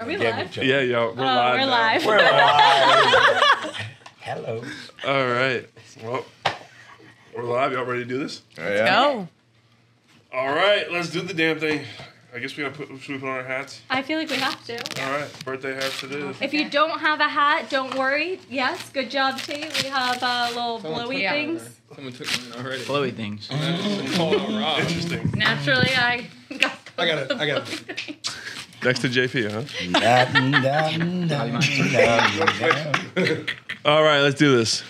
Are we live? Yeah, yo, we're live. We're live. We're live. Hello. All right. Well, we're live. Y'all ready to do this? Go. All right, let's do the damn thing. I guess should we put on our hats? I feel like we have to. All right, birthday hats it is. If you don't have a hat, don't worry. Yes, good job, Tate. We have little blowy things. Someone took mine already. Flowy things. Call out Rob. Interesting. Naturally, I got it. Next to JP, huh? All right, let's do this.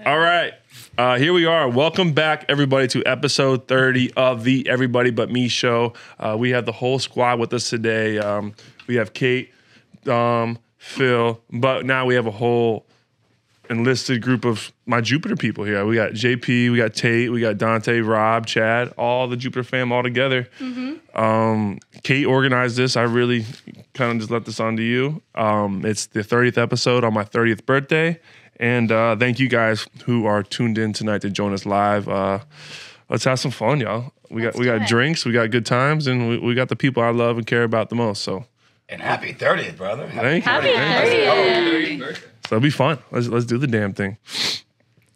All right. Here we are. Welcome back, everybody, to episode 30 of the Everybody But Me show. We have the whole squad with us today. We have Kate, Dom, Phil, but now we have a whole enlisted group of my Jupiter people here. We got JP, we got Tate, we got Dante, Rob, Chad, all the Jupiter fam all together. Kate organized this. I really kind of just let this on to you. It's the 30th episode on my 30th birthday. And thank you guys who are tuned in tonight to join us live. Let's have some fun, y'all. We got drinks, we got good times, and we got the people I love and care about the most. So, and happy 30th, brother. Thank you. Happy 30th. So it'll be fun. Let's do the damn thing.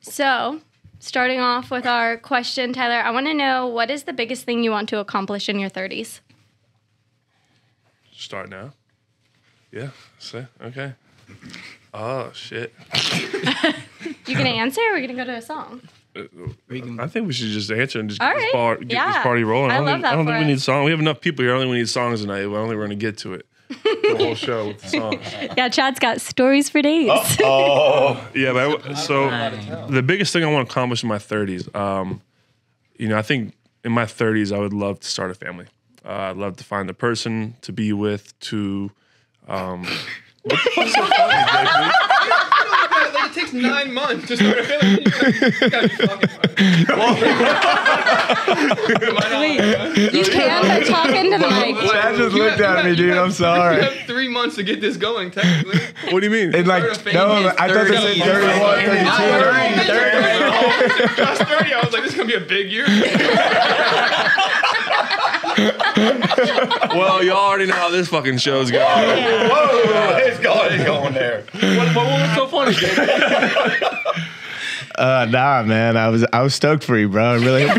So, starting off with our question, Tyler, I want to know, what is the biggest thing you want to accomplish in your 30s? Start now. Yeah. Say okay. Oh shit. You gonna answer, or are we gonna go to a song? I think we should just answer and just All get, right. get this party rolling. I love that I don't for think we us. need songs. We have enough people here. I don't think we need songs tonight. I don't think we're gonna get to it. The whole show with the songs. Yeah, Chad's got stories for days. Oh, Yeah, but so the biggest thing I want to accomplish in my 30s, I think in my 30s I would love to start a family. I'd love to find the person to be with, to what the fuck's so funny, JP? It takes 9 months to start a family. You gotta be fucking Wait, you can't talk into the mic. Chad just looked at me, dude. I'm sorry. You have 3 months to get this going, technically. What do you mean? And like, no, I thought they said 31, 32. I was 30. I was like, this is gonna be a big year. Well, y'all already know how this fucking show's going. whoa, it's going there. What was so funny, JP? Nah, man. I was stoked for you, bro. I really hope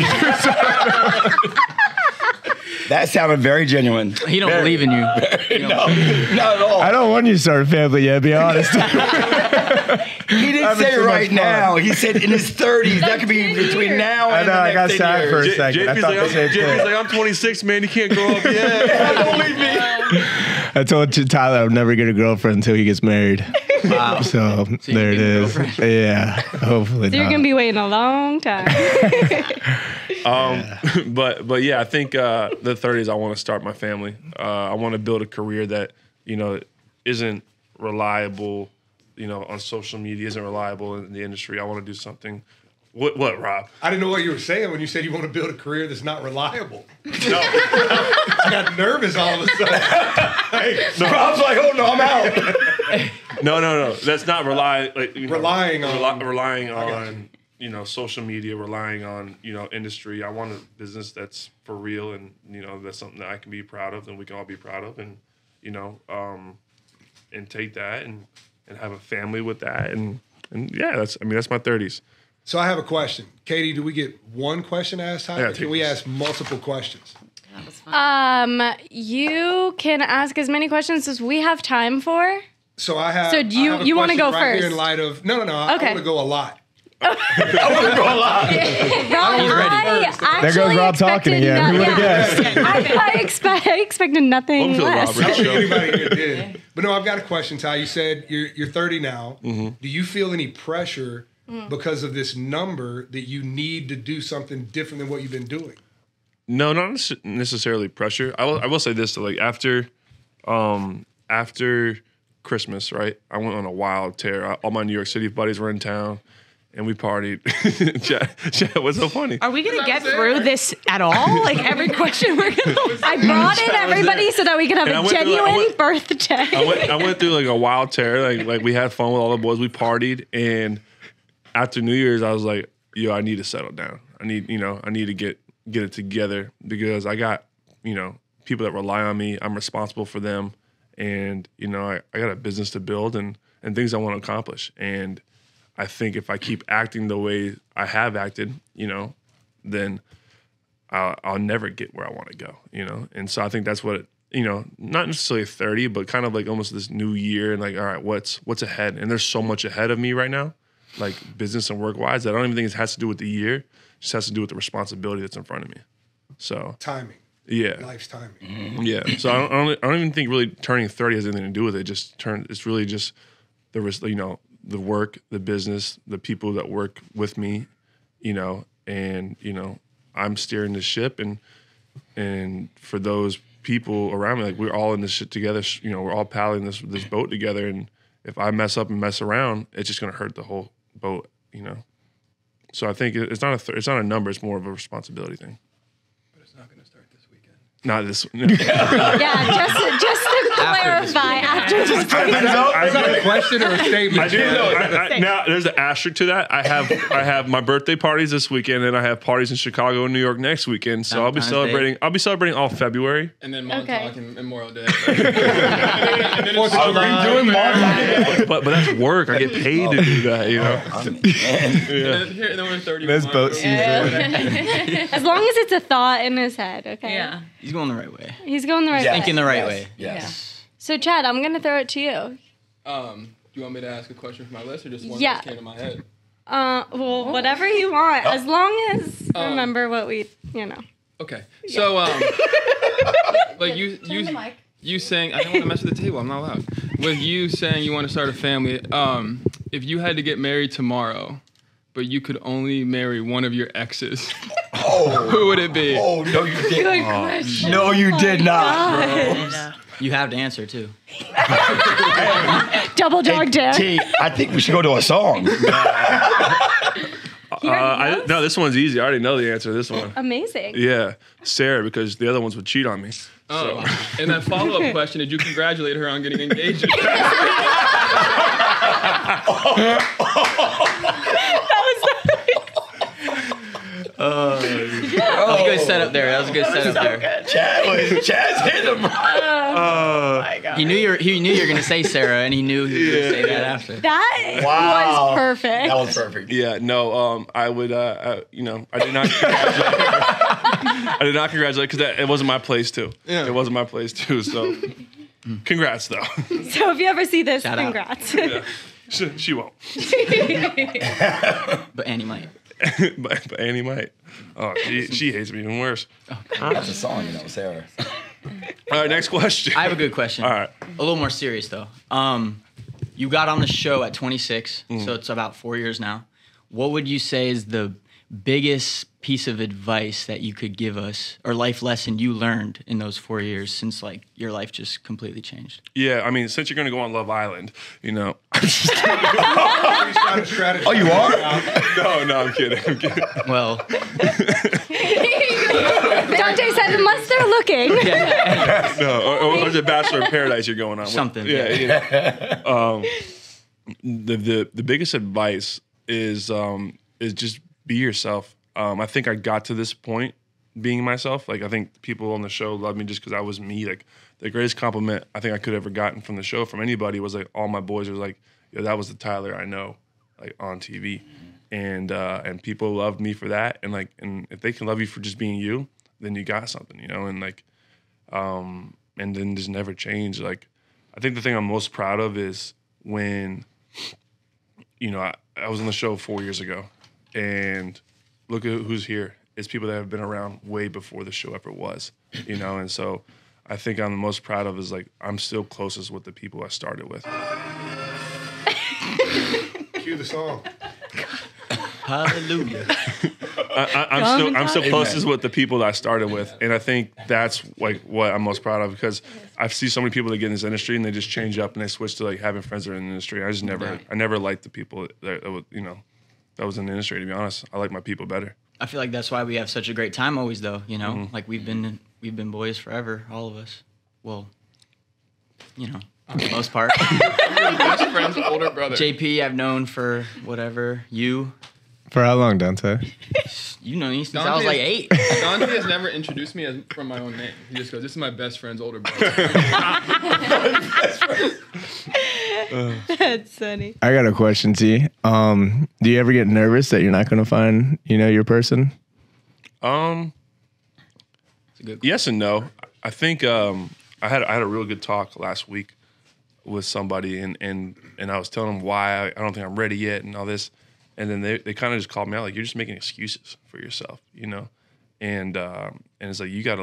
That sounded very genuine. He don't believe in you. No, not at all. I don't want you to start a family yet, to be honest. He didn't Having say too much right fun. now. He said in his 30s. That could be between now I and know, the I got next 10 sad for a years. second. I JP's thought like, the same JP's thing. like, I'm 26, man. You can't grow up yet. Don't leave me. I told Tyler I'm never get a girlfriend until he gets married. Wow. So there it get a is. Yeah, hopefully So you're not. gonna be waiting a long time. But yeah, I think the 30s, I want to start my family. I want to build a career that, isn't reliable, on social media, isn't reliable in the industry. I want to do something. What, Rob? I didn't know what you were saying when you said you want to build a career that's not reliable. No. I got nervous all of a sudden. Hey, Rob's like, oh no, I'm out. No. That's not relying on Relying social media, relying on, industry. I want a business that's for real and, that's something that I can be proud of and we can all be proud of and, and take that and have a family with that. And yeah, that's my 30s. So I have a question. Katie, do we get one question asked? Yeah, Or can we ask multiple questions? You can ask as many questions as we have time for. So I have. So do you- I have a you wanna question go right here first? In light of I Okay. want to go a lot. Rob, He's ready. There goes Rob talking again. Who would have guessed? I expected nothing Welcome to the less. Rob I don't think show. anybody here did. But no, I've got a question, Ty. You said you're 30 now. Mm-hmm. Do you feel any pressure because of this number that you need to do something different than what you've been doing? No, not necessarily pressure. I will say this though, like after Christmas, right? I went on a wild tear. All my New York City buddies were in town, and we partied. Chad, what's so funny? Are we gonna get through this at all? Like every question we're gonna. I brought in everybody so that we could have And I a went through, like, genuine birthday. I went through like a wild tear. Like we had fun with all the boys. We partied, and after New Year's, I was like, "Yo, I need to settle down. I need to get it together because I got people that rely on me. I'm responsible for them, and you know, I got a business to build and things I want to accomplish. And I think if I keep acting the way I have acted, you know, then I'll never get where I want to go, you know. And so I think that's what, you know, not necessarily 30, but kind of like almost this new year and like, all right, what's ahead? And there's so much ahead of me right now, like business and work wise, that I don't even think it has to do with the year. It just has to do with the responsibility that's in front of me. So Timing. yeah, Life's timing. yeah. So I don't even think really turning 30 has anything to do with it. It's really just you know, the work, the business, the people that work with me, you know, and you know, I'm steering the ship, and for those people around me, like we're all in this shit together. You know, we're all paddling this boat together, and if I mess up and mess around, it's just gonna hurt the whole boat, you know. So I think it's not a number; it's more of a responsibility thing. But it's not going to start this weekend. Not this. Yeah, just to clarify, after this. Is that a question or a statement? I do know. Now there's an asterisk to that. I have my birthday parties this weekend, and I have parties in Chicago and New York next weekend. So I'll be celebrating all February. And then Montauk and Memorial Day. But that's work. I get paid to do that, you know. And then we're 30. This boat season. As long as it's a thought in his head, okay? Yeah. He's going the right way. He's going the right way. Thinking the right way. Yes. So, Chad, I'm going to throw it to you. Do you want me to ask a question from my list or just one Yeah. that came to my head? Well, whatever you want, as long as remember what we, you know. Okay. So, like you saying, I don't want to mess with the table. I'm not allowed. With you saying you want to start a family, if you had to get married tomorrow, but you could only marry one of your exes, who would it be? Oh, no, you didn't. Good question. No, you did not, bro. And, You have to answer too. Double dog dare. T, I think we should go to a song. No, this one's easy. I already know the answer to this one. Amazing. Yeah, Sarah, because the other ones would cheat on me. Oh, and that follow-up question, did you congratulate her on getting engaged? That was a good setup there. That was a good setup there. Chad's hit him. He knew you were gonna say Sarah, and he knew he was gonna say that after. That Wow. was perfect. That was perfect. Yeah, no, I would, I did not congratulate. I did not congratulate because it wasn't my place too. Yeah. It wasn't my place too. So, congrats though. So if you ever see this, Shout out. congrats. Yeah. She won't, But Annie might. but Annie might. Oh, she hates me even worse. That's a song, you know, Sarah. All right, next question. I have a good question. All right. A little more serious though. You got on the show at 26, so it's about 4 years now. What would you say is the biggest piece of advice that you could give us, or life lesson you learned in those 4 years since like your life just completely changed? Yeah, I mean, since you're gonna go on Love Island, you know. Oh, you are? No, I'm kidding. Well, Dante said, unless they're looking. No, or the Bachelor in Paradise you're going on. Something, Yeah. The biggest advice is just be yourself. I think I got to this point being myself. Like I think people on the show love me just because I was me. Like the greatest compliment I think I could have ever gotten from the show from anybody was like all my boys were like, "Yo, that was the Tyler I know," like on TV, and people loved me for that. And like, and if they can love you for just being you, then you got something, you know. And like, and then just never change. Like, I think the thing I'm most proud of is when, you know, I was on the show 4 years ago, and look at who's here. It's people that have been around way before the show ever was, you know. And so I think I'm the most proud of is like I'm still closest with the people I started with. Cue the song. hallelujah. I'm still closest with the people that I started with, and I think that's like what I'm most proud of because I see so many people that get in this industry and they just change up and they switch to like having friends that are in the industry. I never liked the people that was, you know, that was in the industry. To be honest, I like my people better. I feel like that's why we have such a great time always, though. You know, like we've been boys forever, all of us. Well, you know, for the most part. Your best friend's older brother. JP, I've known for whatever. You, For how long, Dante? you know me since I was like 8. Dante has never introduced me as from my own name. He just goes, "This is my best friend's older brother." That's funny. I got a question, T. Do you ever get nervous that you're not going to find, your person? Yes and no. I think I had a real good talk last week with somebody, and I was telling them why I don't think I'm ready yet and all this, and then they kind of just called me out like, you're just making excuses for yourself, and it's like you gotta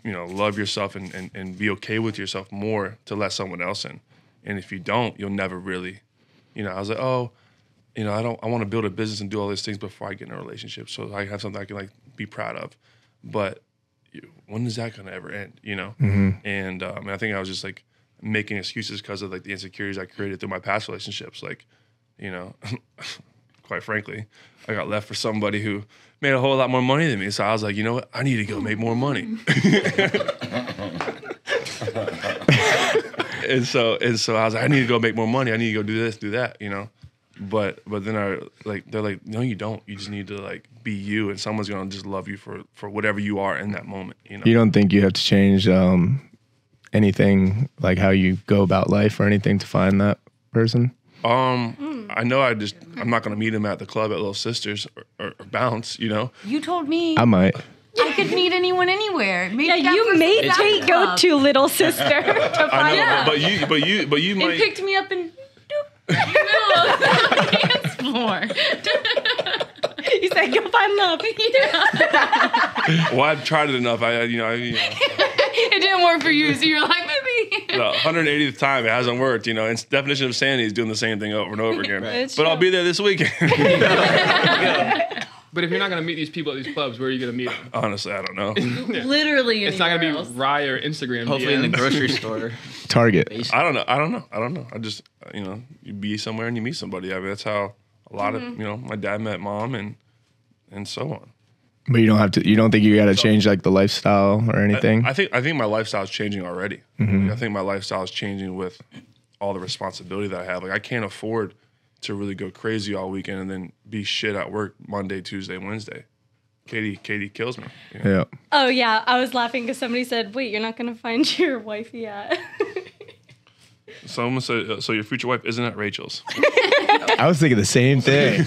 love yourself and be okay with yourself more to let someone else in, and if you don't, you'll never really, I was like, I want to build a business and do all these things before I get in a relationship, so I have something I can be proud of, but when is that gonna ever end, Mm-hmm. And I think I was just like making excuses because of like the insecurities I created through my past relationships, like, quite frankly, I got left for somebody who made a whole lot more money than me, so I was like, you know what, I need to go make more money. and so I was like, I need to go make more money, I need to go do this, do that, But then they're like, no, you don't. You just need to like be you, and someone's gonna just love you for whatever you are in that moment. You don't think you have to change anything, like how you go about life or anything to find that person? I know I'm not gonna meet him at the club at Little Sisters or Bounce. You told me I might. I could meet anyone anywhere. Maybe Yeah, that you person made was Tate at go the to club. Little Sister to I find know, out. but you And might. picked me up and middle of the dance floor. He said, "Go find love." Well, I've tried it enough. It didn't work for you, so you're like, maybe. the 180th time it hasn't worked. And definition of sanity is doing the same thing over and over again. It's But I'll true. be there this weekend. But if you're not gonna meet these people at these clubs, where are you gonna meet them? Honestly, I don't know. Literally It's not gonna anywhere be else. Rye or Instagram. Hopefully in the DMs. grocery store. Target. I don't know. I just, you be somewhere and you meet somebody. I mean, that's how a lot of, my dad met mom and so on. But you don't have to. You don't think you got to change like the lifestyle or anything? I think my lifestyle is changing already. Mm-hmm. I think my lifestyle is changing with all the responsibility that I have. Like I can't afford to really go crazy all weekend and then be shit at work Monday, Tuesday, Wednesday. Katie kills me. Yeah. Oh yeah, I was laughing because somebody said, "Wait, you're not gonna find your wifey yet." Someone said, so your future wife isn't at Rachel's. I was thinking the same thing.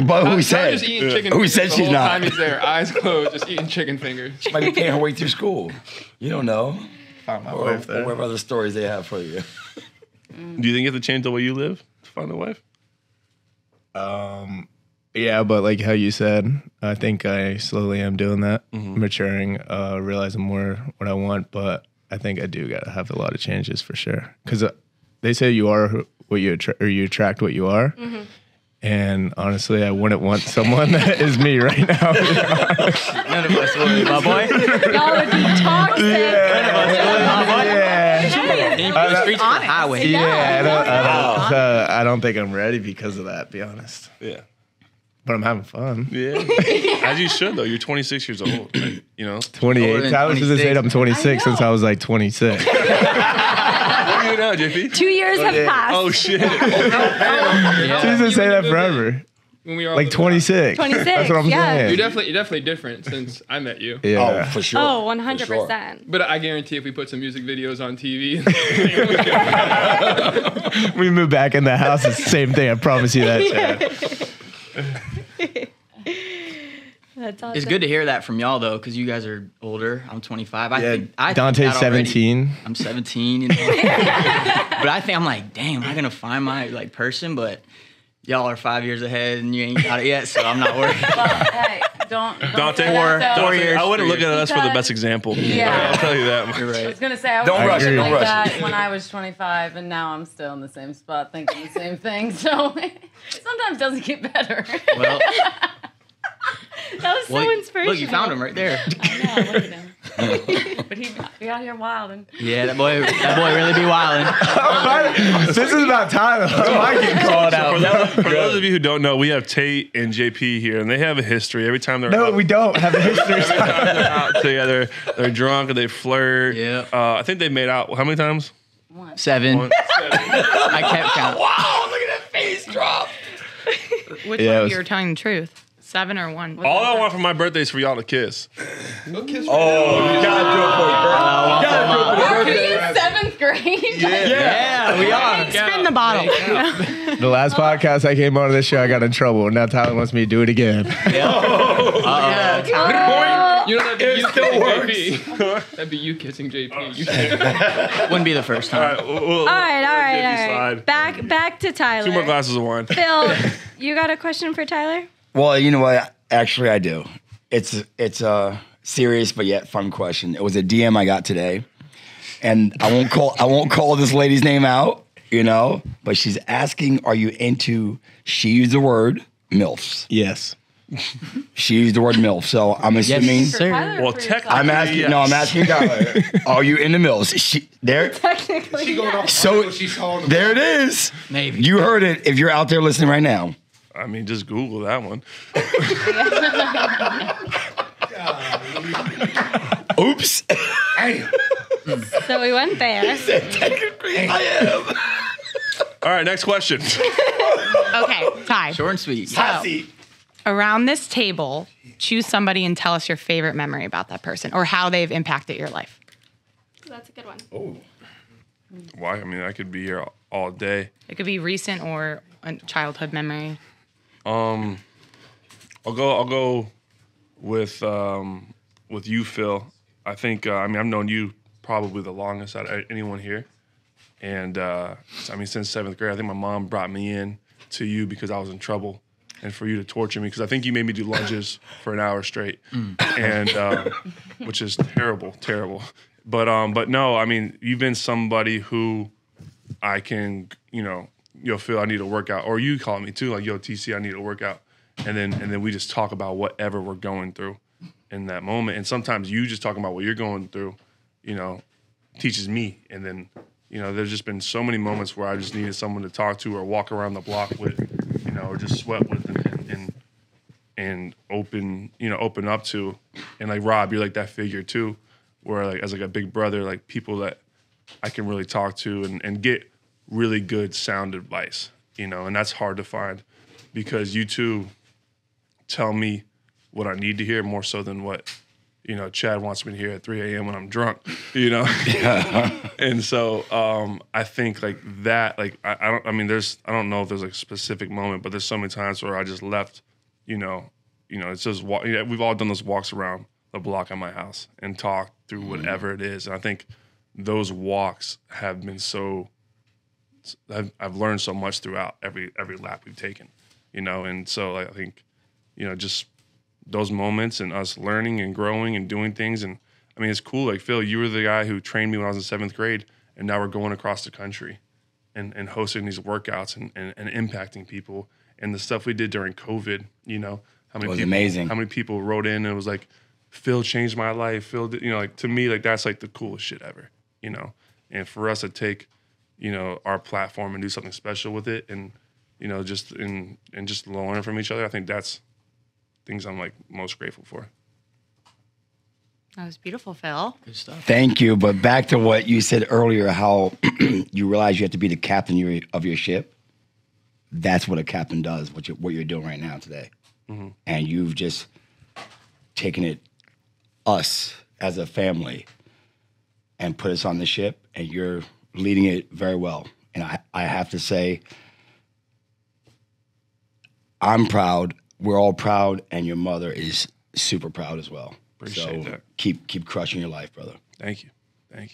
But who Just said? eating chicken Who fingers said the she's whole not? time he's there, eyes closed, just eating chicken fingers. She might be paying her way through school. You don't know. Found my Or wife there. whatever other stories they have for you. Do you think you have to change the way you live to find a wife? Yeah, but like how you said, I think I slowly am doing that, maturing, realizing more what I want. But I think I do gotta have a lot of changes for sure. Because they say you are what you attract, or you attract what you are. And honestly, I wouldn't want someone that is me right now. None of us would, my boy. Y'all would be toxic. Yeah. Then you put the streets to the highway. I don't think I'm ready because of that. Be honest, Yeah. but I'm having fun. Yeah. As you should, though. You're 26 years old. Like, 28. Older than I was just saying I'm 26 I know. since I was like 26. What are you now, JP? 2 years have passed. Oh, shit. She's been saying that forever. When we were all Like living 26. 26, That's what I'm yeah. saying. You're definitely different since I met you. Yeah. Oh, for sure. Oh, For 100%. sure. But I guarantee if we put some music videos on TV, We move back in the house. It's the same thing. I promise you that, Chad. That's awesome. It's good to hear that from y'all though, because you guys are older. I'm 25. I think Dante's that already. 17. I'm 17. But I think I'm like, damn, am I gonna find my like person? But y'all are 5 years ahead and you ain't got it yet, so I'm not worried. Hey, don't Dante, say that, though. 4 years. I wouldn't look at us for the Because- best example. Yeah. I'll tell you that. You're I was right. gonna say I was Don't rush it, thinking don't like rush that when I was 25, and now I'm still in the same spot thinking the same thing. So sometimes it doesn't get better. Well, That was so inspirational. look, you found him right there. I know, look at him. But he out here wilding. Yeah, that boy really be wilding. This is about time. I get called out. For those of you who don't know, we have Tate and JP here, and they have a history. Every time they're No, out, we don't have a history. every time they're out together, they're drunk and they flirt. Yeah. I think they made out how many times? 7. One. I kept count. Wow, look at that face drop. Which Yeah, it one was- you were telling the truth? 7 or 1? All I want for my birthday is for y'all to kiss. Oh, you gotta do it for your birthday. 7th grade. Yeah, we are. Spin the bottle. The last podcast I came on this show, I got in trouble. Now Tyler wants me to do it again. You know, that'd be you still kissing JP. That'd be you kissing JP. You Wouldn't be the first time. All right, All right. slide. Back to Tyler. 2 more glasses of wine. Phil, you got a question for Tyler? Well, you know what? Actually, I do. It's a serious but yet fun question. It was a DM I got today, and I won't call this lady's name out, but she's asking, "Are you into?" She used the word MILFs. Yes. She used the word MILF, so I'm assuming. Yes, sir. Well, technically, I'm asking. yes. No, I'm asking Tyler. Are you into MILFs? Technically, She going off So- what she saw in the There it is. Maybe. You heard it. If you're out there listening right now, I mean, just Google that one. oops. Damn. So we went there. Technically, I am. All right, next question. Okay, Ty. Short and sweet. Sassy. Around this table, choose somebody and tell us your favorite memory about that person or how they've impacted your life. That's a good one. Why? I mean, I could be here all day. It could be recent or a childhood memory. I'll go with you, Phil. I think I've known you probably the longest out of anyone here, and since 7th grade. I think my mom brought me in to you because I was in trouble, and for you to torture me because I think you made me do lunges for an hour straight, and which is terrible. But no, I mean, you've been somebody who I can, Phil, I need a workout, or you call me too, like, yo, TC, I need a workout. And then we just talk about whatever we're going through in that moment. And sometimes you just talking about what you're going through, teaches me. And then, there's just been so many moments where I just needed someone to talk to or walk around the block with, or just sweat with and open up to. And like Rob, you're like that figure too, where like as like a big brother, like people that I can really talk to and get really good sound advice, and that's hard to find because you two tell me what I need to hear more so than what, Chad wants me to hear at 3 a.m. when I'm drunk, And so I think like that, like I don't know if there's like a specific moment, but there's so many times where I just left, it's just we've all done those walks around the block at my house and talked through whatever it is. And I think those walks have been I've learned so much throughout every lap we've taken, and so like, I think, just those moments and us learning and growing and doing things. And I mean, it's cool. Like, Phil, you were the guy who trained me when I was in 7th grade, and now we're going across the country and hosting these workouts and impacting people. And the stuff we did during COVID, how many was people, amazing. How many people wrote in and it was like, Phil changed my life. Phil did, like, to me, like, that's like the coolest shit ever, and for us to take, our platform and do something special with it and, just learn from each other. I think that's things I'm like most grateful for. That was beautiful, Phil. Good stuff. Thank you. But back to what you said earlier, how you realize you have to be the captain of your ship. That's what a captain does, what you're doing right now today. Mm-hmm. And you've just taken us as a family and put us on the ship, and you're leading it very well. And I have to say, I'm proud. We're all proud, and your mother is super proud as well. Appreciate that. Keep crushing your life, brother. Thank you. I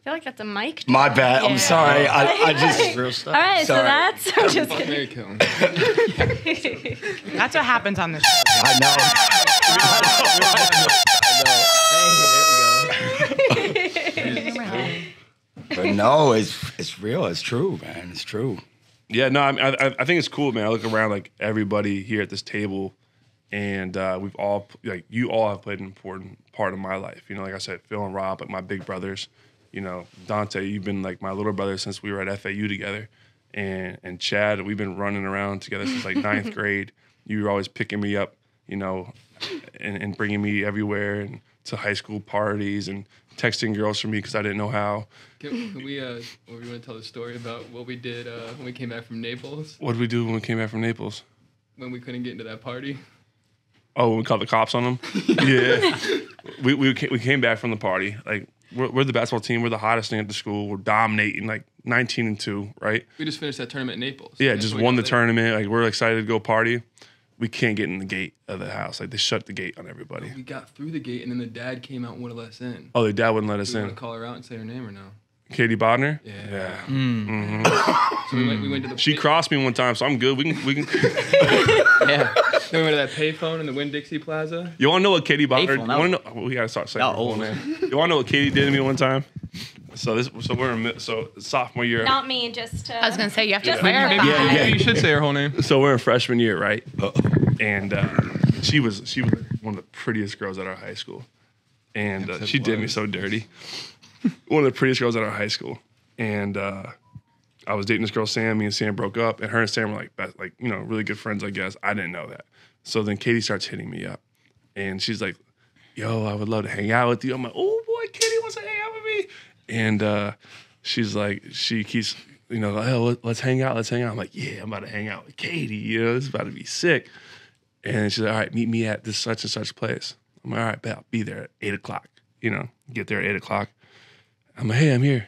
feel like that's a mic drop. My bad. I'm Yeah. sorry. I just Real stuff. All right, Sorry. so that's. I'm just Fuck kidding. Mary kill him. That's what happens on this show. I know. But no, it's real. It's true, man. It's true. Yeah, no, I think it's cool, man. I look around like everybody here at this table, and we've all you all have played an important part of my life. Like I said, Phil and Rob, like my big brothers. Dante, you've been like my little brother since we were at FAU together, and Chad, we've been running around together since like 9th grade. You were always picking me up, and bringing me everywhere and to high school parties and texting girls for me because I didn't know how. Can we, or you want to tell the story about what we did when we came back from Naples? What did we do when we came back from Naples? When we couldn't get into that party? Oh, when we called the cops on them? Yeah. we came back from the party. Like, we're the basketball team. We're the hottest thing at the school. We're dominating, like 19-2, right? We just finished that tournament in Naples. Yeah, That's just what we won got the there. tournament. Like, we're excited to go party. We can't get in the gate of the house. Like, they shut the gate on everybody. We got through the gate, and then the dad came out and wouldn't let us in. Oh, their dad wouldn't let us Do you want in. to call her out and say her name or no? Katie Bodner? Yeah. Mm-hmm. So we went to the. She crossed me one time, so I'm good. We can. Yeah. Then we went to that payphone in the Winn-Dixie Plaza. You want to know what Katie Bodner? Payphone, You that want to know? We gotta start saying. That her whole old. name. You want to know what Katie did to me one time? So we're in sophomore year. Not me, just. I was gonna say you have to Just clarify. Maybe you should say her whole name. So we're in freshman year, right? And she was one of the prettiest girls at our high school, and she did me so dirty. One of the prettiest girls at our high school, and I was dating this girl Sam. Me and Sam broke up, and her and Sam were like really good friends, I guess. I didn't know that. So then Katie starts hitting me up, and she's like, "Yo, I would love to hang out with you." I'm like, "Oh boy, Katie wants to hang out with me," and she's like, she keeps. Oh, let's hang out. I'm like, yeah, I'm about to hang out with Katie. It's about to be sick. And she's like, all right, meet me at this such and such place. I'm like, all right, bet I'll be there at 8:00. Get there at 8:00. I'm like, hey, I'm here.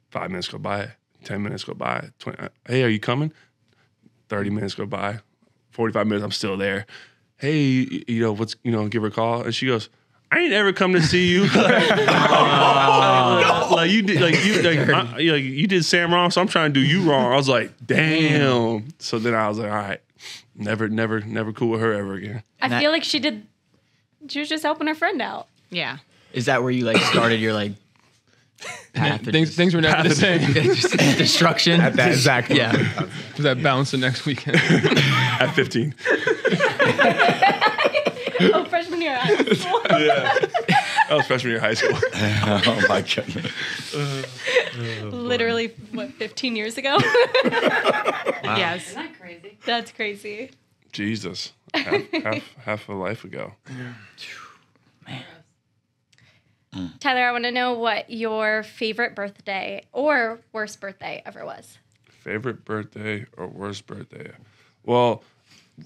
5 minutes go by, 10 minutes go by, 20. Hey, are you coming? 30 minutes go by, 45 minutes, I'm still there. Hey, give her a call. And she goes, I ain't ever come to see you. You did Sam wrong, so I'm trying to do you wrong. I was like, damn. So then I was like, all right, never cool with her ever again. I feel like she was just helping her friend out. Yeah. Is that where you started your path? Things were never the same. Just destruction. At that exact moment. Yeah. Was that bounce the next weekend? At 15. Oh, freshman year of high school. Yeah. That was freshman year of high school. Oh my goodness. Literally, 15 years ago? Yes. Isn't that crazy? That's crazy. Jesus. Half a life ago. Tyler, I want to know what your favorite birthday or worst birthday ever was. Favorite birthday or worst birthday? Well,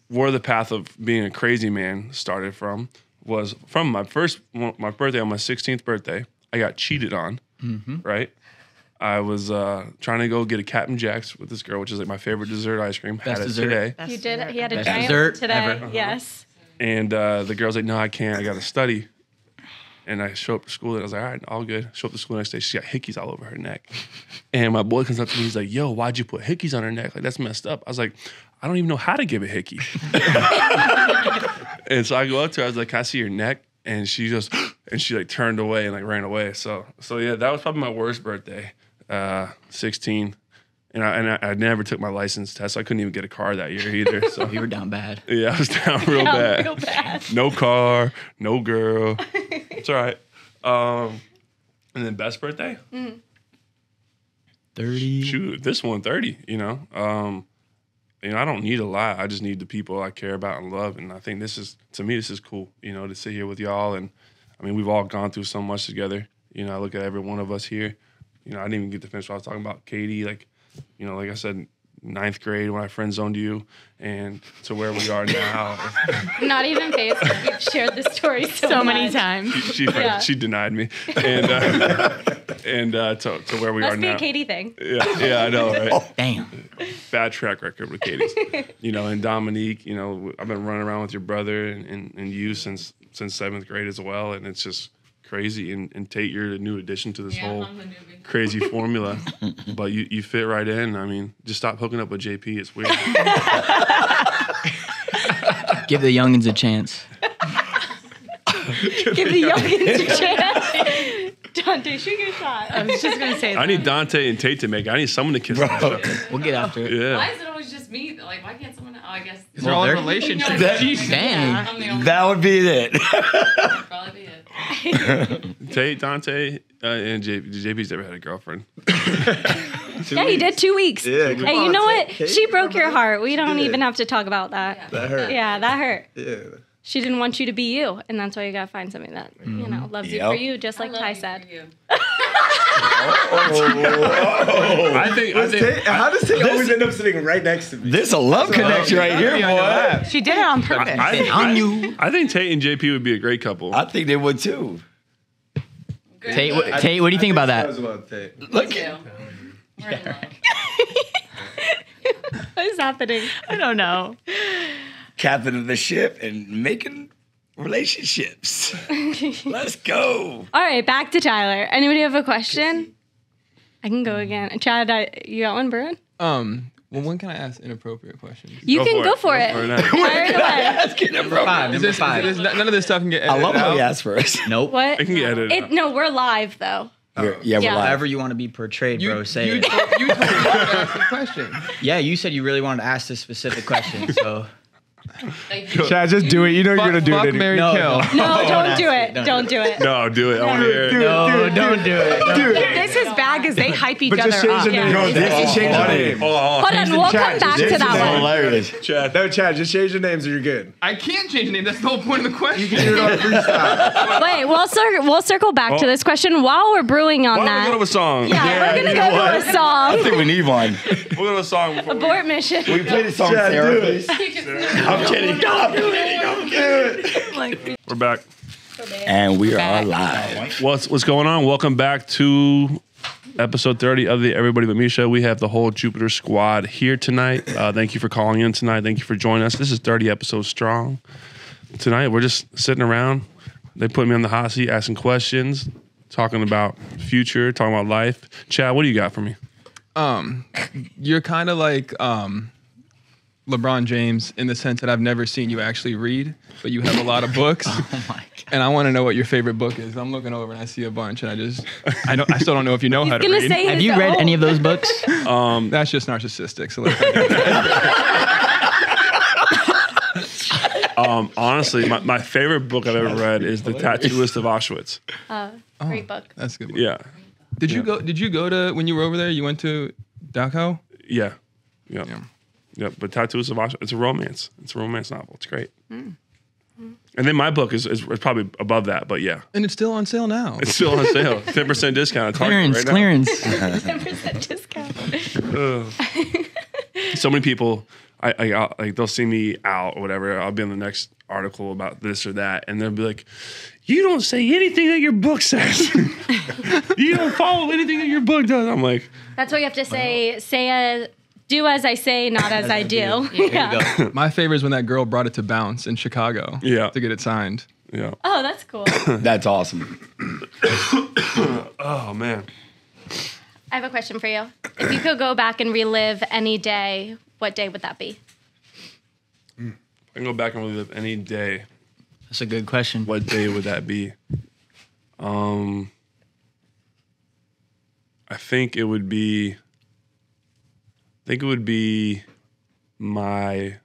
where the path of being a crazy man started from was from my birthday on my 16th birthday. I got cheated on, right? I was trying to go get a Captain Jack's with this girl, which is like my favorite dessert ice cream. Best Had it dessert. today. You did. He had a Best giant dessert one today. ever. Yes. And the girl's like, no, I can't. I got to study. And I show up to school and I was like, all right, all good. Show up to school the next day. She's got hickeys all over her neck. And my boy comes up to me. He's like, yo, why'd you put hickeys on her neck? Like, that's messed up. I was like, I don't even know how to give a hickey. And so I go up to her. I was like, can I see your neck? And she just, and she like turned away and like ran away. So yeah, that was probably my worst birthday, 16. And I never took my license test. So I couldn't even get a car that year either. So You were down bad. yeah, I was down real bad. Real bad. No car, no girl. It's all right. And then best birthday? 30. Shoot, this one 30, I don't need a lot. I just need the people I care about and love. And I think this is cool, to sit here with y'all. And I mean, we've all gone through so much together. I look at every one of us here. I didn't even get to finish what I was talking about. Katie, like I said, 9th grade when I friend zoned you, and to where we are now. Not even phased. We've shared this story so many much. times. She denied me, and to where we Must are be now. a Katie thing. Yeah, I know, right? Damn. Bad track record with Katie's. And Dominique, I've been running around with your brother and you since 7th grade as well, and it's just crazy. And Tate, you're the new addition to this whole I'm the newbie. crazy formula, but you fit right in. I mean, just stop hooking up with JP. It's weird. Give the youngins a chance. Give the youngins a chance. Dante, shoot your shot. I was just gonna say that. I need Dante and Tate to make it. I need someone to kiss. We'll get after it. Why Yeah. is it always just me? Like, why can't someone? Oh, I guess. They're all in they're- relationships. Dang. I'm the only That would be it. one. Probably be it. Tate, Dante, and JP. JP's never had a girlfriend. Yeah, he did 2 weeks. Yeah, Hey, you know what? She broke your heart. We don't even have to talk about that. Yeah. That hurt. Yeah, that hurt. Yeah. She didn't want you to be you, and that's why you gotta find something that loves you for you, just like Ty said. I think How does Tay always end up sitting right next to me? This a love connection right here, boy. She did it on purpose. I think Tate and JP would be a great couple. I think they would too. Tate, what do you think about that? Look, We're in love. What is happening? I don't know. captain of the ship and making relationships. Let's go. All right, back to Tyler. Anybody have a question? I can go again. Chad, you got one, Bruin? Well, when can I ask inappropriate questions? You can go for it. Fire it away. Five. Is this, none of this stuff can get edited I love how out? he asked first. Nope. What? It can get edited out. No, we're live though. We're Yeah. live. However you want to be portrayed, bro, say you it. told me to ask the question. Yeah, you said you really wanted to ask this specific question, so. Chad, just do it. You know you're gonna do Fuck, it. marry, No, kill. No, don't ask do it. it. Don't Don't do it. No, do it. I want to hear it. No, don't do it. This is bad because they hype each But just other change up. the name. Yeah. Just change the name. Hold on. Hold on, we'll come Chad, back just to that change one. Hilarious. Chad. No, Chad, just change the names or you're good. I can't change the name. That's the whole point of the question. Do it on freestyle. Wait, we'll circle back to this question while we're brewing on Why don't we that. go to a song? Yeah, we're gonna go to a I song. think we need one. We'll go to a song before we- Abort mission. We play the song, Chad, Sarah, do please. I'm kidding. I'm kidding. We're back. And we are live. What's going on? Welcome back to episode 30 of the Everybody But Me show. We have the whole Jupiter squad here tonight. Thank you for calling in tonight. Thank you for joining us. This is 30 episodes strong. Tonight, we're just sitting around. They put me on the hot seat, asking questions, talking about future, talking about life. Chad, what do you got for me? You're kind of like LeBron James in the sense that I've never seen you actually read, but you have a lot of books. Oh my God. And I want to know what your favorite book is. I'm looking over and I see a bunch, and I still don't know if you know how to Gonna read. say Have his you read own. any of those books? That's just narcissistic. So Honestly, my favorite book I've ever read is The Tattooist of Auschwitz. Great book. that's a good. Book. Yeah. Did you go to when you were over there? You went to Dachau? Yeah. Yeah. Yeah. Yep, but Tattoos of Auschwitz, it's a romance. It's a romance novel. It's great. And then my book is probably above that, but yeah. And it's still on sale now. It's still on sale. 10% discount at Target Clearance, right now. clearance. Discount. So many people, I like they'll see me out or whatever. I'll be on the next article about this or that, and they'll be like, "You don't say anything that your book says. You don't follow anything that your book does." I'm like, That's why you have to say do as I say, not as I do. Yeah. My favorite is when that girl brought it to Bounce in Chicago. Yeah. To get it signed. yeah. Oh, that's cool. That's awesome. Oh man. I have a question for you. If you could go back and relive any day, what day would that be? I can go back and relive any day. That's a good question. What day would that be? I think it would be. My.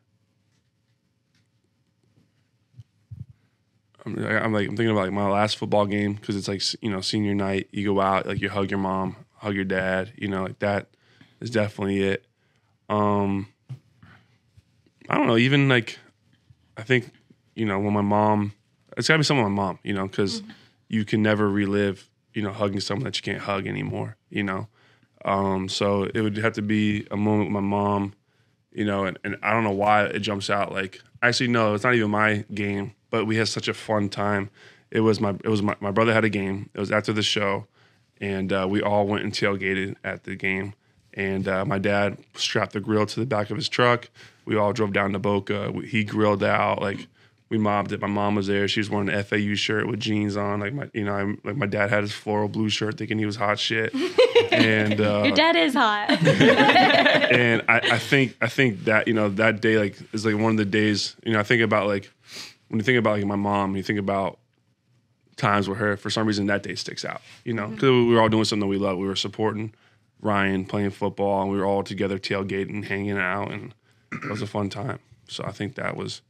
I'm thinking about like my last football game because it's like senior night. You go out, like you hug your mom, hug your dad. Like that is definitely it. I don't know. Even like, I think when my mom, it's gotta be someone with my mom. Because you can never relive hugging someone that you can't hug anymore. So it would have to be a moment with my mom, and I don't know why it jumps out. Like, actually, no, it's not even my game, but we had such a fun time. It was my brother had a game. It was after the show, and we all went and tailgated at the game. And my dad strapped the grill to the back of his truck. We all drove down to Boca. He grilled out, like, we mobbed it. My mom was there. She was wearing an FAU shirt with jeans on. Like my dad had his floral blue shirt, thinking he was hot shit. And Your dad is hot. and I think that that day like is like one of the days. I think about like when you think about like my mom, you think about times with her. For some reason, that day sticks out. Because we were all doing something we love. We were supporting Ryan playing football, and we were all together tailgating, hanging out, and it was a fun time. So I think that was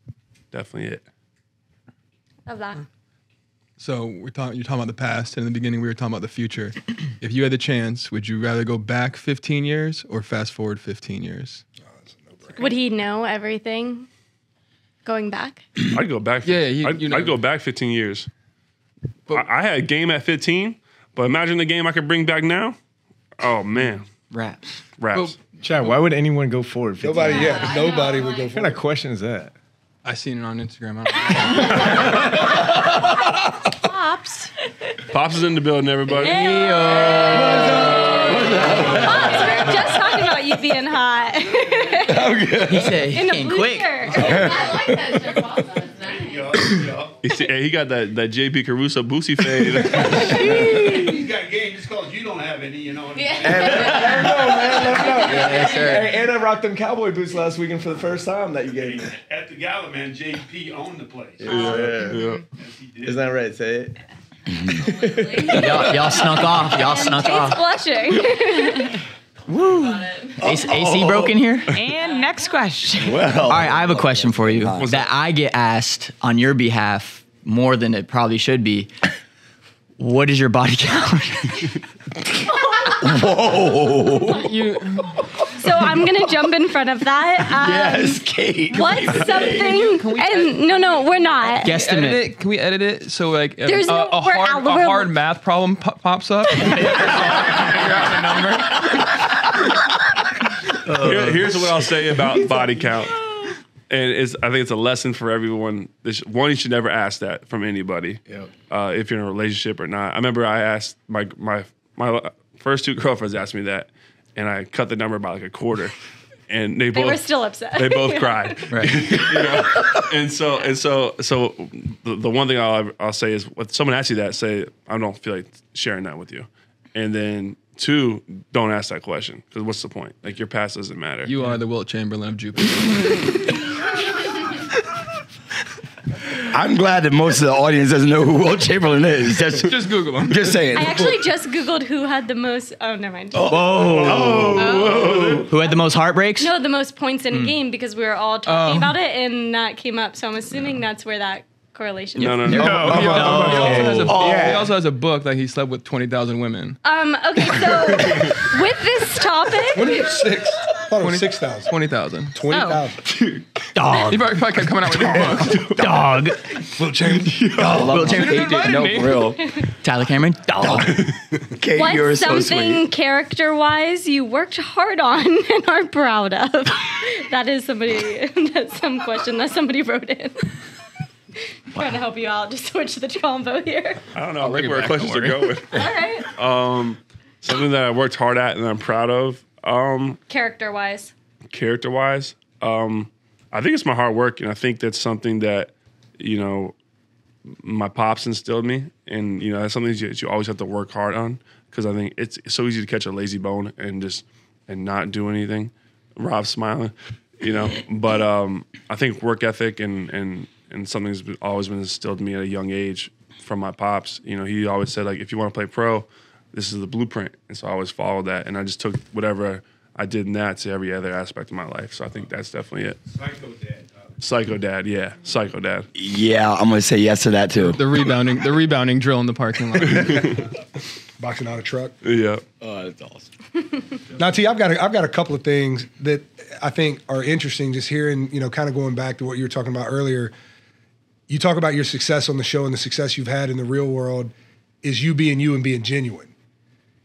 definitely it. Love that. So you're talking about the past, and in the beginning we were talking about the future. If you had the chance, would you rather go back 15 years or fast forward 15 years? Would he know everything? Going back? I'd go back. I'd go back 15 years. But- I had a game at 15, but imagine the game I could bring back now. Oh man, Raps. raps. Chad, why would anyone go forward? 15? Nobody, nobody would go What for kind it. of question is that? I seen it on Instagram. I don't know. Pops. Pops is in the building, everybody. Pops, we were just talking about you being hot. He said he In a came blue quick. shirt. I like that shirt. Wow, that's nice. He got that JP Caruso Boosie fade. He's got game just because you don't have any, you know what I mean? Let him know, man. Let him know. Yes, sir. Hey, and I rocked them cowboy boots last weekend for the first time that you gave me. At the gala, man, JP owned the place. Yeah. Yeah. Yes, he did. Isn't that right? Say it. Y'all snuck off. Y'all snuck Kate's off. blushing. AC broke in here? And next question. Well, All right, I have a question for you that I get asked on your behalf more than it probably should be. What is your body count? So I'm gonna jump in front of that. yes, Kate. What's something? And no, we're not. Guesstimate. Can we edit it so like There's no- a we're out- hard, we're- a hard math problem pops up? Figure out the number. Here's what I'll say about body count. And I think it's a lesson for everyone. One, you should never ask that from anybody. Yep. If you're in a relationship or not. I remember I asked my first two girlfriends asked me that, and I cut the number by like a quarter, and they They both were still upset. they both cried. Right. You know? And so the one thing I'll say is, when someone asks you that, say, I don't feel like sharing that with you. And then two, don't ask that question, because what's the point? Like, your past doesn't matter. You are the Wilt Chamberlain of Jupiter. I'm glad that most of the audience doesn't know who Wilt Chamberlain is. Just Google him. Just saying. I actually just Googled who had the most. Oh, never mind. Who had the most heartbreaks? No, the most points in a game, because we were all talking about it and that came up. So I'm assuming that's where that correlation is. No. He also has a book that he slept with 20,000 women. Okay, so with this topic, 26. I thought it was 6,000. 20,000. 20,000. Dog. He probably kept coming out with new books. Dog. Wilt Chamberlain. Wilt Chamberlain. No, for real. Tyler Cameron. Dog. Kate, you're what's so something sweet. character-wise you worked hard on and are proud of? That is that's some question that somebody wrote in. Trying to help you out to switch the combo here. I don't know bring it where back, questions are don't going. All right. Something that I worked hard at and I'm proud of. Character-wise. Character-wise, I think it's my hard work, and I think that's something that, my pops instilled me, and that's something that you always have to work hard on, because I think it's so easy to catch a lazy bone and not do anything. Rob's smiling, but I think work ethic and something's always been instilled in me at a young age from my pops. He always said, like, if you want to play pro, this is the blueprint, and so I always followed that, and I just took whatever I did in that to every other aspect of my life. So I think that's definitely it. Psycho dad, yeah. Psycho dad. Yeah, I'm gonna say yes to that too. The rebounding drill in the parking lot. Boxing out a truck. Yeah. Oh, that's awesome. Now, T, I've got a couple of things that I think are interesting. Just hearing, kind of going back to what you were talking about earlier. You talk about your success on the show and the success you've had in the real world is you being you and being genuine.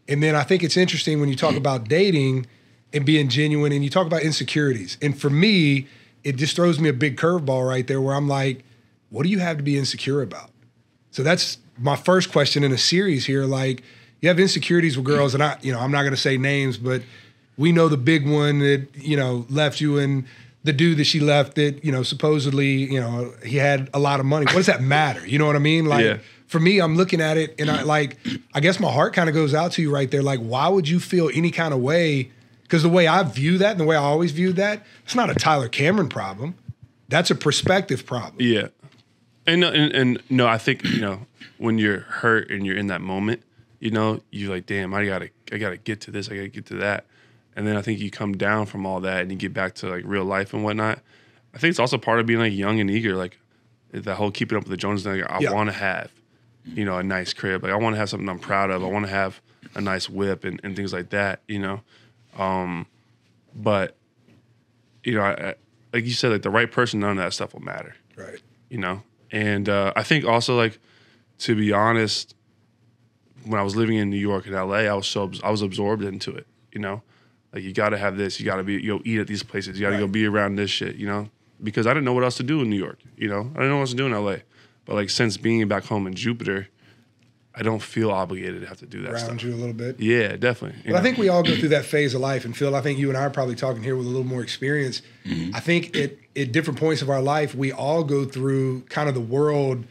And then I think it's interesting when you talk about dating and being genuine, and you talk about insecurities. And for me, it just throws me a big curveball right there, where I'm like, what do you have to be insecure about? So that's my first question in a series here. Like, you have insecurities with girls, and I'm not going to say names, but we know the big one that, left you, and the dude that she left that, supposedly, he had a lot of money. What does that matter? You know what I mean? Like, Yeah. For me, I'm looking at it, and I guess my heart kind of goes out to you right there. Like, why would you feel any kind of way? Because the way I view that and the way I always viewed that, it's not a Tyler Cameron problem. That's a perspective problem. Yeah. And no, I think, when you're hurt and you're in that moment, you're like, damn, I gotta get to this, I gotta get to that. And then I think you come down from all that and you get back to like real life and whatnot. I think it's also part of being like young and eager, like that whole keeping up with the Joneses thing. I want to have, a nice crib. Like, I want to have something I'm proud of. I want to have a nice whip and things like that, But, like you said, like the right person, none of that stuff will matter. Right. You know? And I think also, like, to be honest, when I was living in New York and LA, I was absorbed into it, you know? Like, you got to have this. You got to eat at these places. You got to go be around this shit, you know? Because I didn't know what else to do in New York, you know? I didn't know what else to do in LA. But, like, since being back home in Jupiter, I don't feel obligated to have to do that Around stuff. you a little bit. Yeah, definitely. But I think we all go through that phase of life. And Phil, I think you and I are probably talking here with a little more experience. I think at different points of our life, we all go through kind of the world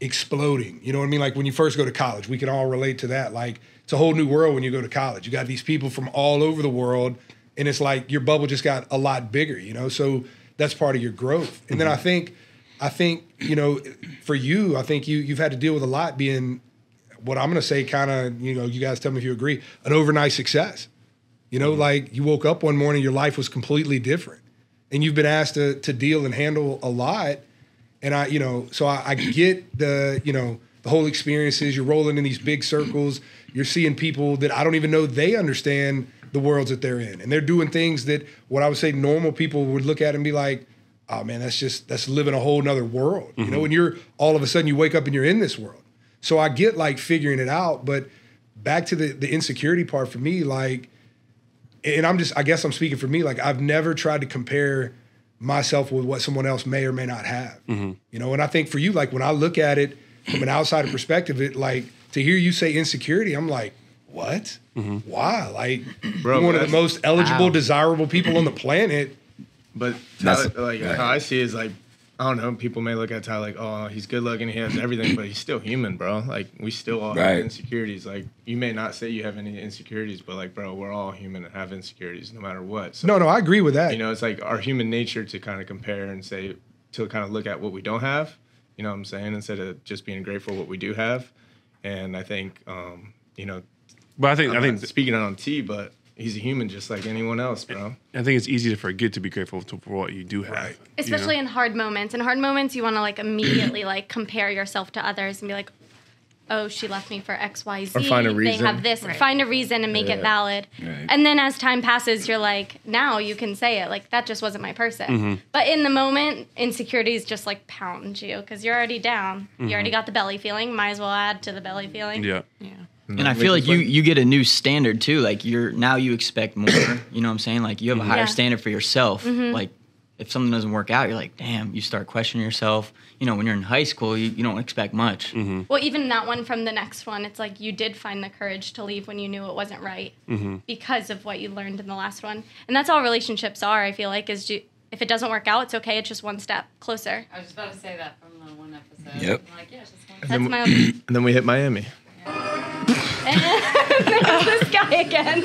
exploding. You know what I mean? Like when you first go to college, we can all relate to that. Like it's a whole new world when you go to college. You got these people from all over the world, and it's like your bubble just got a lot bigger, you know? So that's part of your growth. And then I think, you know, for you, I think you've had to deal with a lot being what I'm going to say kind of, you know, you guys tell me if you agree, an overnight success. You know, like you woke up one morning, your life was completely different. And you've been asked to deal and handle a lot. And I, you know, so I get the, you know, the whole experiences. You're rolling in these big circles. You're seeing people that I don't even know they understand the worlds that they're in. And they're doing things that what I would say normal people would look at and be like, oh man, that's living a whole nother world. You know, and you're all of a sudden you wake up and you're in this world. So I get like figuring it out, but back to the insecurity part for me, like, and I guess I'm speaking for me, like I've never tried to compare myself with what someone else may or may not have, you know? And I think for you, like when I look at it from an outsider perspective, it like to hear you say insecurity, I'm like, what? Why? Like Bro, you're one of the most eligible, desirable people on the planet. But Tyler, like how I see it is like, I don't know, people may look at Tyler like, oh, he's good looking, he has everything, but he's still human, bro. Like, we still all have insecurities. Like, you may not say you have any insecurities, but like, bro, we're all human and have insecurities no matter what. So, No, I agree with that. you know, it's like our human nature to kind of compare and say, to kind of look at what we don't have, you know what I'm saying, instead of just being grateful for what we do have. And I think, you know, but I I'm think not speaking on T, but he's a human just like anyone else, bro. I think it's easy to forget to be grateful for what you do have. Especially in hard moments. In hard moments, you want to like immediately like compare yourself to others and be like, oh, she left me for X, Y, Z. Or find a They reason. have this. Find a reason and make it valid. And then as time passes, you're like, now you can say it. Like, that just wasn't my person. But in the moment, insecurities just like pound you because you're already down. You already got the belly feeling. Might as well add to the belly feeling. Yeah. And I feel like you get a new standard too. Like you expect more. You know what I'm saying? Like you have a higher standard for yourself. Like if something doesn't work out, you're like, damn. You start questioning yourself. You know, when you're in high school, you don't expect much. Well, even that one from the next one, it's like you did find the courage to leave when you knew it wasn't right because of what you learned in the last one. And that's all relationships are. I feel like is if it doesn't work out, it's okay. It's just one step closer. I was just about to say that from the one episode. Yep. I'm like, yeah, it's just one That's my. And then we hit Miami. This guy again.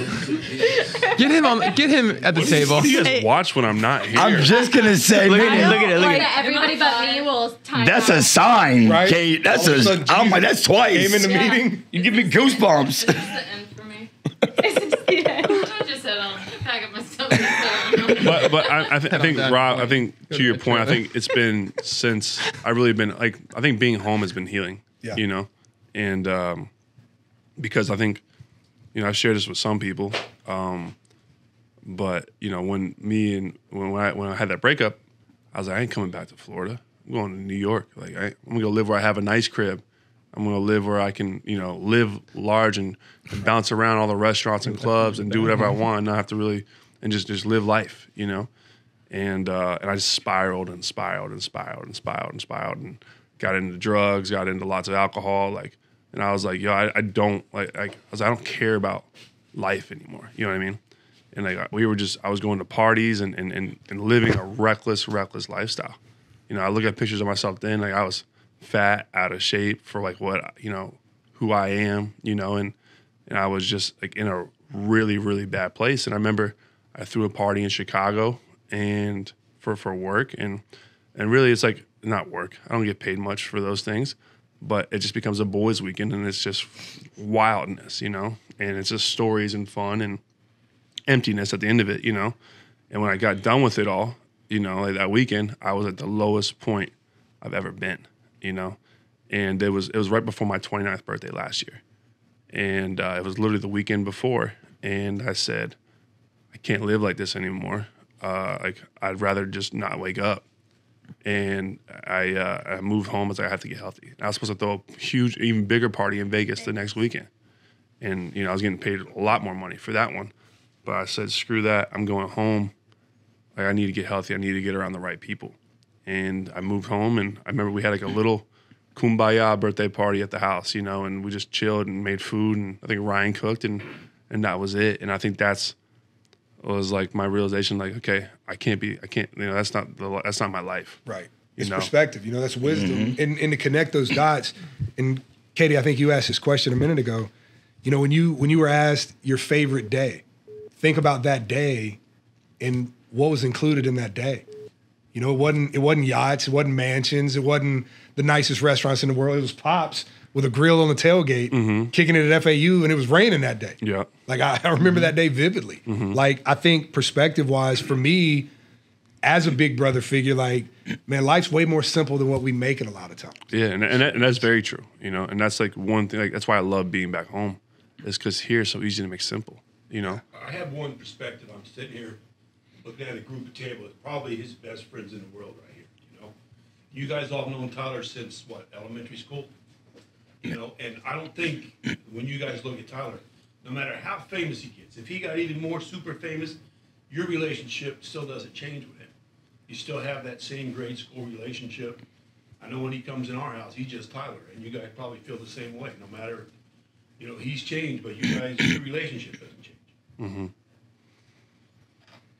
Get him at the table. You guys watch when I'm not here. I'm just gonna say, Look man, at it. Yeah, everybody but me will time that's out. a sign, Right? Kate. That's All of a sudden, I'm like, that's twice. Came in the meeting. You give me goosebumps. This is the end for me. I just said I'll pack up my stuff and sit down. but I think Rob, I think to your point, I think it's been since I really been like I think being home has been healing. Yeah. You know, and because I think you know I've shared this with some people, but you know when I had that breakup, I was like I ain't coming back to Florida. I'm going to New York. Like I'm gonna go live where I have a nice crib. I'm gonna live where I can you know live large and bounce around all the restaurants and clubs and do whatever I want, and not have to really and just live life. You know. And I just spiraled and got into drugs, got into lots of alcohol, like, and I was like, yo, I don't I don't care about life anymore. You know what I mean? And like I was going to parties and living a reckless lifestyle. You know, I look at pictures of myself then, like I was fat, out of shape for like what you know, who I am, you know, and I was just like in a really bad place. And I remember I threw a party in Chicago and for work and really it's like not work. I don't get paid much for those things, but it just becomes a boys' weekend and it's just wildness, you know, and it's just stories and fun and emptiness at the end of it, you know. And when I got done with it all, you know, like that weekend, I was at the lowest point I've ever been, you know, and it was right before my 29th birthday last year, and it was literally the weekend before, and I said, I can't live like this anymore. like I'd rather just not wake up. And I moved home. I was like, I have to get healthy. I was supposed to throw a huge, even bigger party in Vegas the next weekend. And, I was getting paid a lot more money for that one. But I said, screw that. I'm going home. Like, I need to get healthy. I need to get around the right people. And I moved home, and I remember we had like a little kumbaya birthday party at the house, and we just chilled and made food, and I think Ryan cooked, and that was it. And I think was like my realization, like, okay, I can't, that's not my life. Right. It's perspective, that's wisdom. And to connect those dots. And Katie, I think you asked this question a minute ago. When you were asked your favorite day, think about that day and what was included in that day. It wasn't yachts, it wasn't mansions, it wasn't the nicest restaurants in the world. It was Pops with a grill on the tailgate, kicking it at FAU, and it was raining that day. Yeah. Like I remember that day vividly. Like I think perspective-wise, for me, as a big brother figure, like, man, life's way more simple than what we make it a lot of times. Yeah, and that's very true. And that's like one thing. Like that's why I love being back home, is because here it's so easy to make simple. I have one perspective. I'm sitting here looking at a group of table. It's probably his best friends in the world right here. You guys all known Tyler since elementary school. And I don't think when you guys look at Tyler, no matter how famous he gets, if he got even more super famous, your relationship still doesn't change with him. You still have that same grade school relationship. I know when he comes in our house, he's just Tyler, and you guys probably feel the same way. No matter, he's changed, but your relationship doesn't change. Mm-hmm.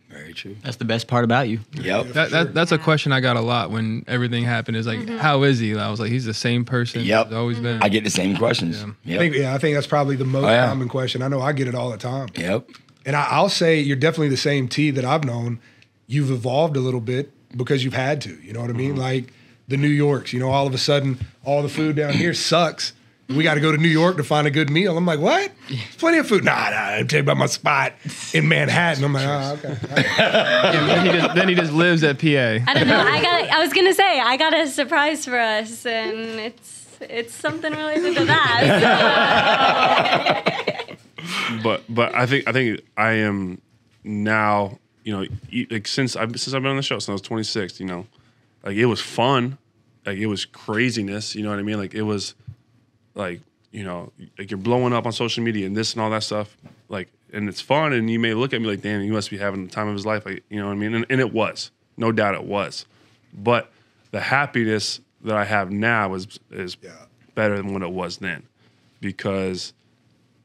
Very true. That's the best part about you. Yep. That's a question I got a lot when everything happened. Is like, how is he? I was like, he's the same person. Yep. He's always been. I get the same questions. Yeah. Yep. I think that's probably the most common question. I know I get it all the time. Yep. And I'll say you're definitely the same T that I've known. You've evolved a little bit because you've had to. You know what I mean? Like the New Yorks. All of a sudden, all the food down here sucks. We got to go to New York to find a good meal. I'm like, what? There's plenty of food. Nah, I'm telling you about my spot in Manhattan. I'm like, oh, okay. Then he just lives at PA. I don't know. I was gonna say I got a surprise for us, and it's something related to that. But I think I am now. Like since I've been on the show since I was 26. Like it was fun, like it was craziness. You know what I mean? Like it was. Like, like you're blowing up on social media and this and all that stuff. Like, and it's fun. And you may look at me like, damn, he must be having the time of his life. Like, you know what I mean? And it was. No doubt it was. But the happiness that I have now is better than what it was then. Because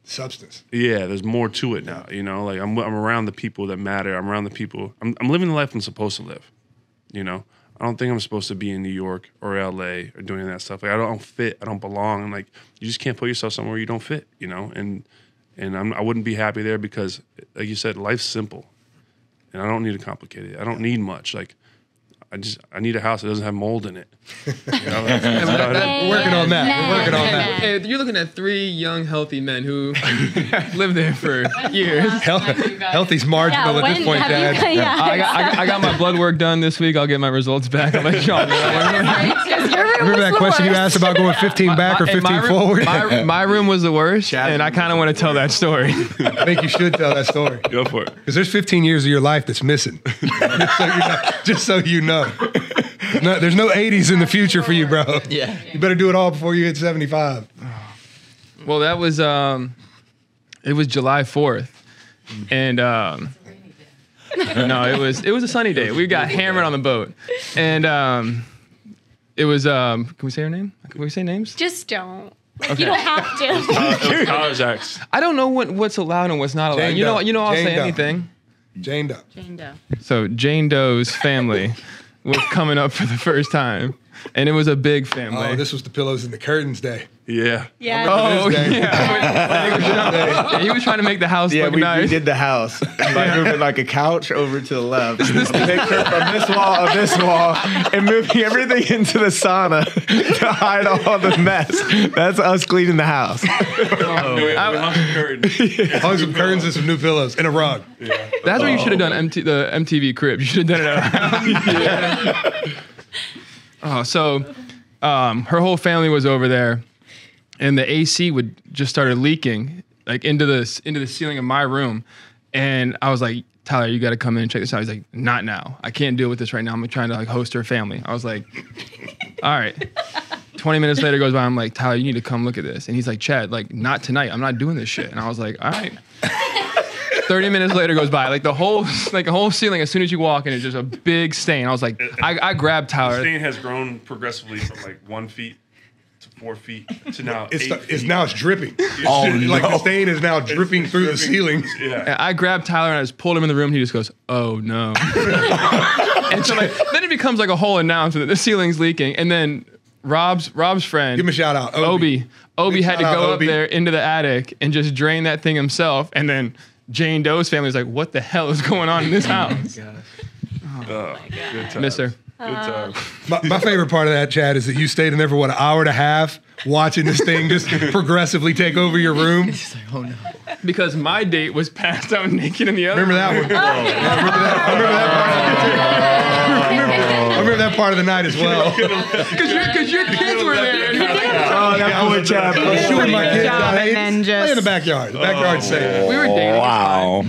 substance. Yeah, there's more to it now. Like I'm around the people that matter. I'm around the people. I'm living the life I'm supposed to live. I don't think I'm supposed to be in New York or LA or doing that stuff. Like I don't fit. I don't belong. And like you just can't put yourself somewhere you don't fit. And I wouldn't be happy there because, like you said, life's simple, and I don't need to complicate it. I don't need much. Like I need a house that doesn't have mold in it. We're working on that. We're working on that. Hey, you're looking at 3 young, healthy men who lived there for years. Healthy's marginal at this point, Dad. I got my blood work done this week. I'll get my results back. I'll let y'all know. Remember that question you asked about going 15 back or 15 forward? My room was the worst, and I kind of want to tell that story. I think you should tell that story. Go for it. Because there's 15 years of your life that's missing. Just so you know. There's no 80s in the future for you, bro. Yeah. You better do it all before you hit 75. Well, that was it was July 4th, and no, it was a sunny day. We got hammered on the boat, and it was can we say her name? Can we say names? Just don't. Okay. You don't have to. College acts. I don't know what's allowed and what's not allowed. Jane You know, Doe. I'll Jane say Doe. anything. Jane Doe. Jane Doe. So Jane Doe's family was coming up for the first time, and it was a big family. Oh, this was the pillows and the curtains day. Yeah. Yeah. Oh, This day. yeah. He was trying to make the house Yeah, look we nice. did the house by moving like a couch over to the left. A picture from this wall of this wall and moving everything into the sauna to hide all the mess. That's us cleaning the house. We hung some curtains. Hung some curtains and some new pillows and a rug. That's what you should have done. The MTV Crib. You should have done it at Oh, so her whole family was over there, and the AC just started leaking like into the ceiling of my room, and I was like, Tyler, you got to come in and check this out. He's like, not now. I can't deal with this right now. I'm trying to like host her family. I was like, all right. 20 minutes later goes by. I'm like, Tyler, you need to come look at this. And he's like, Chad, like, not tonight. I'm not doing this shit. And I was like, all right. 30 minutes later goes by. Like the whole ceiling, as soon as you walk in, it's just a big stain. I was like, I grabbed Tyler. The stain has grown progressively from like 1 feet to 4 feet to now 8 feet. It's dripping. Oh, Like no. the stain is now dripping through the ceiling. Yeah. And I grabbed Tyler and I just pulled him in the room. And he just goes, "Oh no!" And so like then it becomes like a whole announcement that the ceiling's leaking. And then Rob's friend, Give him a shout out, Obi Big had to shout out, go up Obi. there into the attic and just drain that thing himself. And then Jane Doe's family was like, "What the hell is going on in this house?" Good time. Mister. Good time. My favorite part of that, Chad, is that you stayed in there for what, an hour and a half watching this thing just progressively take over your room. It's like, oh no. Because my date was passed out naked in the other Remember that one? Yeah, I remember that part of the night as well. Because your kids were there. And Oh, that boy Chad. I was shooting my kids job, out. and Hey, then play in the just- backyard. The backyard's safe. we were dating. Wow.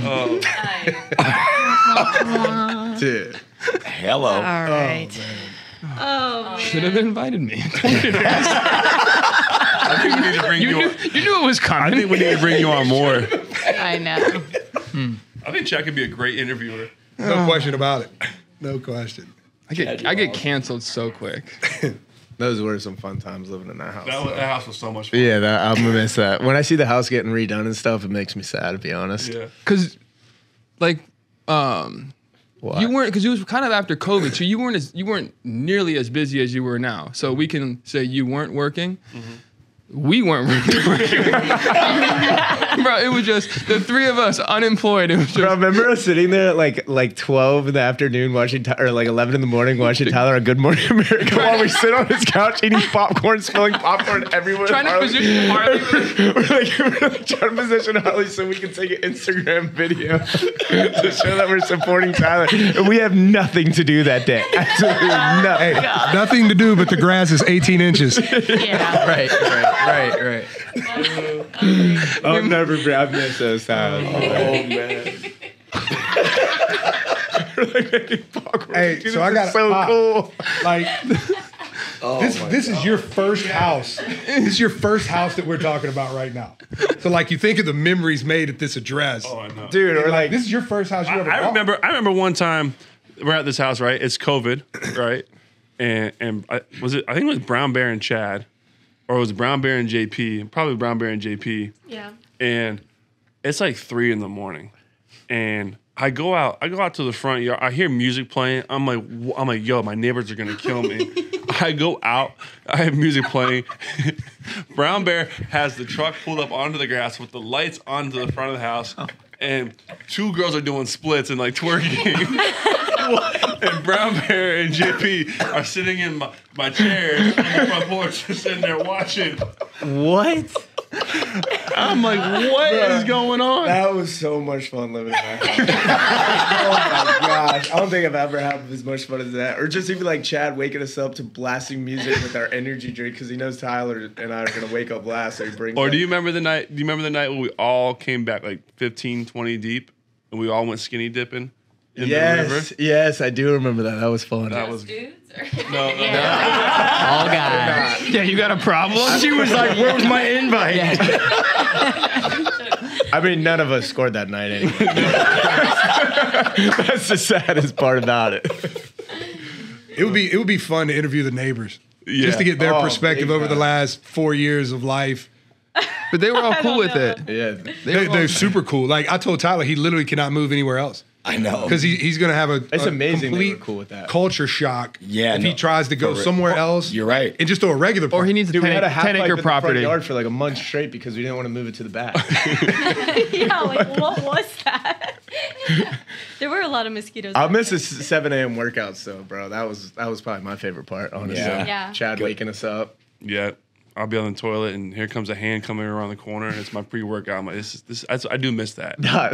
Dude. Hello. All right. Should have invited me. I think we need to bring you on. You knew it was I coming. think we need to bring you on more. I know. I think Chad could be a great interviewer. No question about it. No question. I get canceled so quick. Those were some fun times living in that house. That house was so much fun. Yeah, I'm gonna miss that. When I see the house getting redone and stuff, it makes me sad, to be honest. Yeah. Because, like, What? you weren't, because it was kind of after COVID, so you weren't nearly as busy as you were now. So we can say you weren't working. We weren't really working. Bro, it was just the three of us unemployed. It was just Bro, remember us sitting there at like 12 in the afternoon watching, or like 11 in the morning watching Tyler on Good Morning America while we sit on his couch eating popcorn, spilling popcorn everywhere. trying to Harley. position Harley. We're like trying to position Harley so we can take an Instagram video to show that we're supporting Tyler. And we have nothing to do that day. Absolutely nothing. Hey, nothing to do but the grass is 18 inches. Yeah. Right. I'll never I've missed those times. Oh, man. Hey, so I got so cool. Like this is your first house. This is your first house that we're talking about right now. So like you think of the memories made at this address. Oh, I know. Dude, or like This is your first house you ever I bought. remember one time we're at this house, right? It's COVID, right? And I think it was Brown Bear and Chad, or it was Brown Bear and JP, probably Brown Bear and JP. Yeah. And it's like 3 a.m. And I go out to the front yard. I hear music playing. I'm like, yo, my neighbors are gonna kill me. I go out. I have music playing. Brown Bear has the truck pulled up onto the grass with the lights onto the front of the house, and 2 girls are doing splits and like twerking. And Brown Bear and JP are sitting in my chairs on the front porch, just sitting there watching. what? I'm like, what is going on? That was so much fun living in that house. Oh my gosh. I don't think I've ever had as much fun as that. Or just even like Chad waking us up to blasting music with our energy drink because he knows Tyler and I are going to wake up last. So he brings Or up- do you remember the night? Do you remember the night when we all came back like 15, 20 deep, and we all went skinny dipping in the river? Yes, I do remember that. That was fun. That was Dudes? Or? no. All guys. Yeah, you got a problem? She was like, "Where was my invite?" I mean, none of us scored that night anyway. That's the saddest part about it. It would be fun to interview the neighbors. Yeah. Just to get their Oh, perspective big over the time. last 4 years of life. But they were all cool with it. Yeah. They're super cool. Like I told Tyler, he literally cannot move anywhere else. I know. Because he's going to have It's a amazing they complete were cool with that. culture shock Yeah, if he no, tries to go for real. somewhere else. You're right. And just do a regular Or park. he needs a Dude, we 10, had a half 10 pipe acre in the front property. yard for like a month straight because we didn't want to move it to the back. Yeah, like what was that? There were a lot of mosquitoes. I'll back miss there. the 7 a.m. workouts though, bro. That was probably my favorite part, honestly. Yeah. Yeah. Chad waking us up. Yeah. I'll be on the toilet, and here comes a hand coming around the corner, and it's my pre-workout. I'm like, this. I do miss that. No.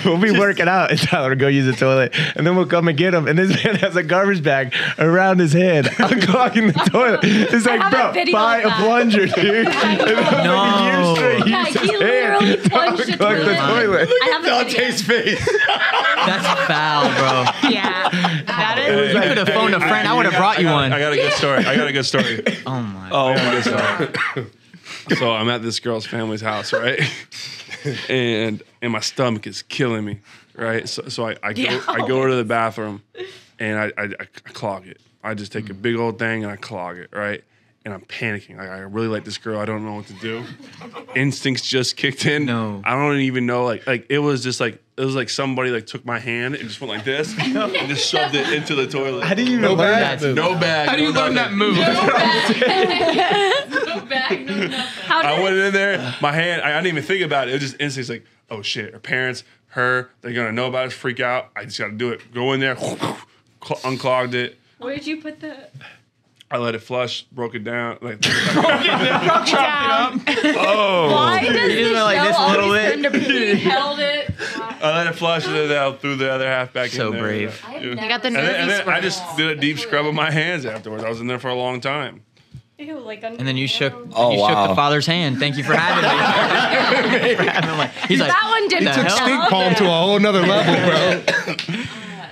We'll be working out and Tyler will go use the toilet. And then we'll come and get him. And this man has a garbage bag around his head, unclogging the toilet. It's I like, have a bro, video buy of a that. plunger, dude. And then, like, a year straight, he Yeah, used he his hand. literally literally plunged the Clog the toilet. I have a video. face. That's foul, bro. Yeah. That is. You could have phoned a friend. I would have brought you one. I got a good story. Oh my. So I'm at this girl's family's house, right? and my stomach is killing me, right? So I go to the bathroom and I clog it. I just take a big old thing and I clog it, right? And I'm panicking. I really like this girl. I don't know what to do. Instincts just kicked in. No. I don't even know. Like it was just like somebody like took my hand and just went like this and just shoved it into the toilet. How do you even learn that? No bag. How do you learn that move? No bag, no nothing. I went in there. My hand. I didn't even think about it. It was just instincts. Like, oh shit. Her parents, they're gonna know about it. Freak out. I just gotta do it. Go in there. Unclogged it. Where did you put the? I let it flush, broke it down. Like, Down. Why does You the just went like show this a little always bit. turn to pee? Held it. I let it flush and then I threw the other half back So in there. brave. I have Yeah. never got the And then, nervous I just did a deep scrub of my hands afterwards. I was in there for a long time. Ew, like under And then you shook. Oh, you shook wow. the father's hand. Thank you for having me. He's like, that one didn't the took hell? Stink palm to a whole nother level, bro.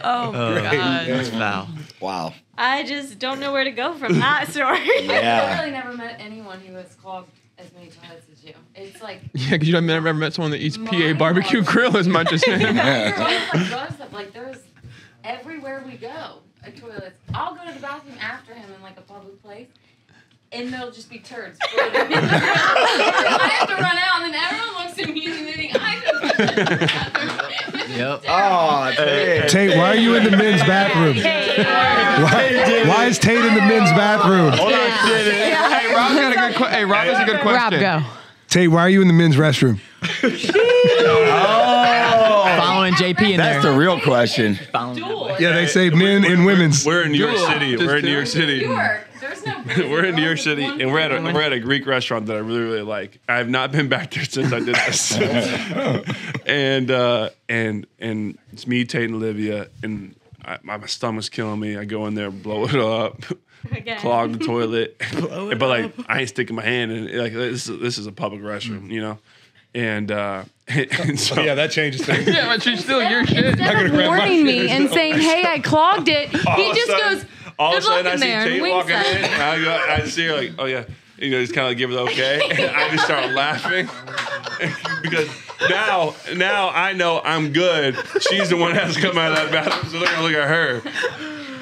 Oh, God. That's foul. Wow. I just don't know where to go from that story. Yeah. I've literally never met anyone who has clogged as many toilets as you. It's like Yeah, because you've never met someone that eats PA barbecue grill as much as him. like there's everywhere we go a toilet. I'll go to the bathroom after him in like a public place, and there'll just be turds. I have to run out, and then everyone looks at me and thinking I have to go to the bathroom. Yep. Oh, Tate, why are you in the men's bathroom? Why is Tate in the men's bathroom? Hey, Rob got a good question. Hey, Rob has a good question. Rob, go. Tate, why are you in the men's restroom? Following JP in that's there. the real question. Yeah, they say men and women's. We're in New York City. We're in New York City. There's no. We're in New York City, and we're at a Greek restaurant that I really, really like. I have not been back there since I did this. and it's me, Tate, and Olivia, and my stomach's killing me. I go in there, blow it up, Again. clog the toilet, but like I ain't sticking my hand in. Like this is a public restroom, you know. And so Yeah, that changes things. Yeah, but she's still your shit. Instead of warning me and saying, "Hey, I clogged it," all he of a just sudden- goes, all of a "Good luck sudden I in see there," and Tate winks walking at in, me. and I see her like, oh yeah, you know, just kind of give it okay, and I just start laughing because now I know I'm good. She's the one that has to come out of that bathroom, so they're gonna look at her.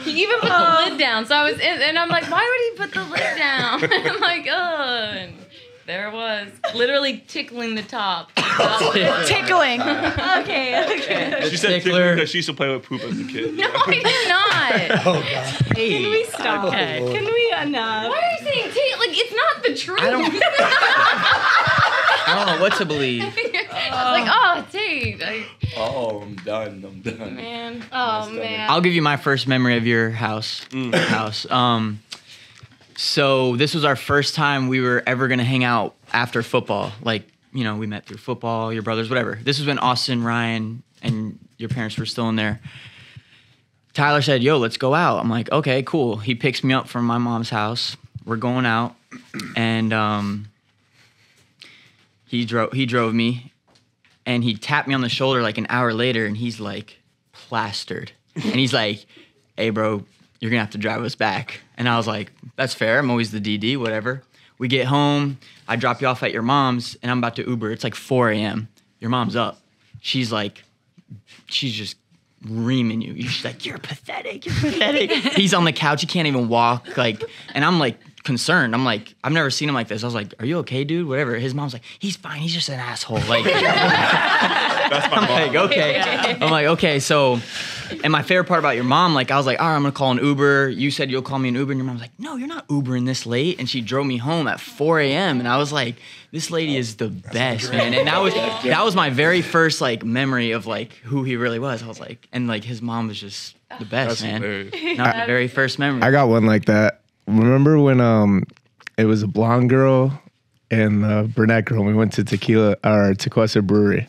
He even put the lid down. So I was in, and I'm like, "Why would he put the lid down?" I'm like, "Oh." And there it was, literally tickling the top. Tickling. Okay. She said Stickler. because she used to play with poop as a kid. No, I did not. Oh, God. Can we stop? Okay. Can we enough? Why are you saying Tate? Like, it's not the truth. I don't know what to believe. I was like, "Oh, Tate." Oh, I'm done. Man. Oh, man. I'll give you my first memory of your house. So this was our first time we were ever gonna hang out after football. Like, you know, we met through football, your brothers, whatever. This was when Austin, Ryan, and your parents were still in there. Tyler said, "Yo, let's go out." I'm like, "Okay, cool." He picks me up from my mom's house. We're going out, and he drove me, and he tapped me on the shoulder like an hour later, and he's like plastered, and he's like, "Hey, bro, you're gonna have to drive us back." And I was like, "That's fair. I'm always the DD, whatever." We get home, I drop you off at your mom's, and I'm about to Uber. It's like 4 a.m. Your mom's up. She's just reaming you. She's like, "You're pathetic. You're pathetic." He's on the couch. He can't even walk. Like, and I'm like concerned. I'm like, I've never seen him like this. I was like, "Are you okay, dude?" Whatever. His mom's like, "He's fine. He's just an asshole." Like, That's my I'm mom. like, okay. I'm like, okay. So, and my favorite part about your mom, like, I was like, all right, I'm gonna call an Uber. You said you'll call me an Uber, and your mom's like, "No, you're not Ubering this late." And she drove me home at 4 a.m. And I was like, this lady is the best, man. And that was my very first like memory of like who he really was. I was like, and like his mom was just the best, That's man. hilarious. Not my very first memory. I got one like that. Remember when it was a blonde girl and a brunette girl? We went to Tequila Brewery,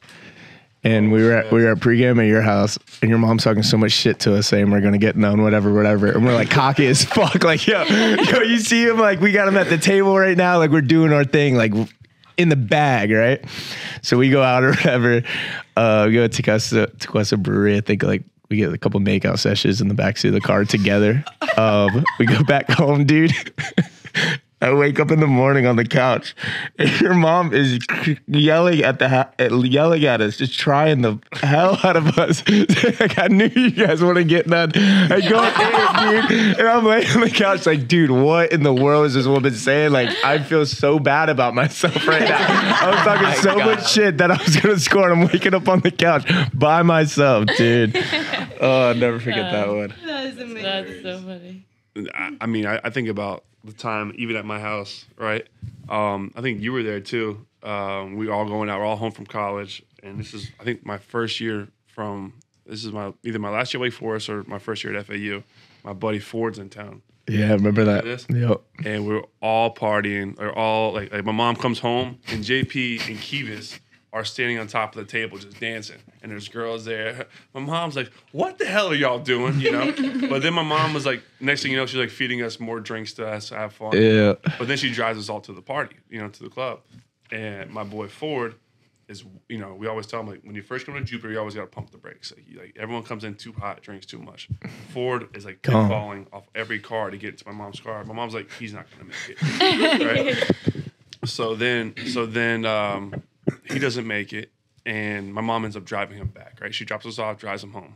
and we were at pregame at your house, and your mom's talking so much shit to us, saying we're gonna get known, whatever, and we're like cocky as fuck, like yo, you see him, like we got him at the table right now, like we're doing our thing, like in the bag, right? So we go out or whatever. We go to Tequesta Brewery. I think like we get a couple makeout sessions in the backseat of the car together. We go back home, dude. I wake up in the morning on the couch, and your mom is yelling at us, just trying the hell out of us. Like, I knew you guys wouldn't get none. I go in, dude, and I'm laying on the couch like, dude, what in the world is this woman saying? Like, I feel so bad about myself right now. I was talking so much shit that I was gonna score, and I'm waking up on the couch by myself, dude. Oh, I'll never forget that one. That is amazing. That's so funny. I mean, I think about the time, even at my house, right? I think you were there too. We were all going out. We're all home from college, and this is, I think, my first year either my last year at Wake Forest or my first year at FAU. My buddy Ford's in town. Yeah, remember that? Yep. And we're all partying. Or all like my mom comes home, and JP and Kivas are standing on top of the table just dancing, and there's girls there. My mom's like, "What the hell are y'all doing?" You know. But then my mom was like, next thing you know, she's like feeding us more drinks to us to have fun. Yeah. But then she drives us all to the party, to the club. And my boy Ford is, we always tell him, like, when you first come to Jupiter, you always got to pump the brakes. Like everyone comes in too hot, drinks too much. Ford is like falling off every car to get into my mom's car. My mom's like, he's not gonna make it. Right? So then he doesn't make it, and my mom ends up driving him back. Right? She drops us off, drives him home.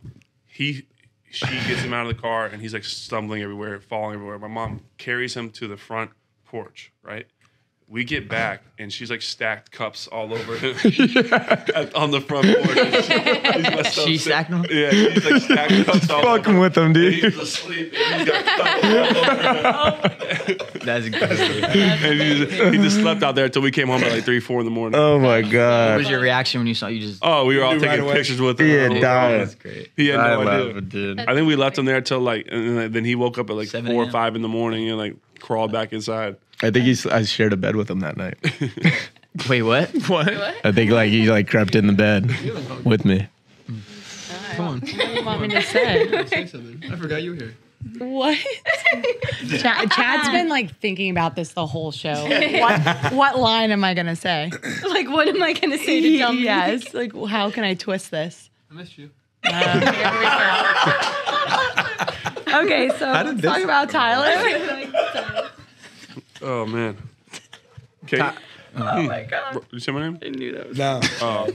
She gets him out of the car, and he's like stumbling everywhere, falling everywhere. My mom carries him to the front porch. Right? We get back, and she's like stacked cups all over him on the front porch. She stacked them? Yeah, she's like stacked cups all over. Fucking with him, dude. He's asleep, and he's got cups all over him. That's good. And he just slept out there until we came home at like 3, 4 in the morning. Oh my What god. was your reaction when you saw you just? Oh, we were all Knew right taking away. pictures with him. Yeah, dying. That's great. He had no idea. love it, dude. I think we left him there till like, and then he woke up at like 7 4 or a.m. 5 in the morning and like crawled back inside. I think I shared a bed with him that night. Wait, what? What? I think like he like crept in the bed with me. Come on. What do you want me to say? Say something. I forgot you were here. What? Chad's been like thinking about this the whole show. What line am I gonna say? Like, what am I gonna say to Dominique? Yes. Like, how can I twist this? I missed you. Okay, so let's talk about Tyler. Oh man. Okay. Oh my god. Did you say my name? I knew that was. No.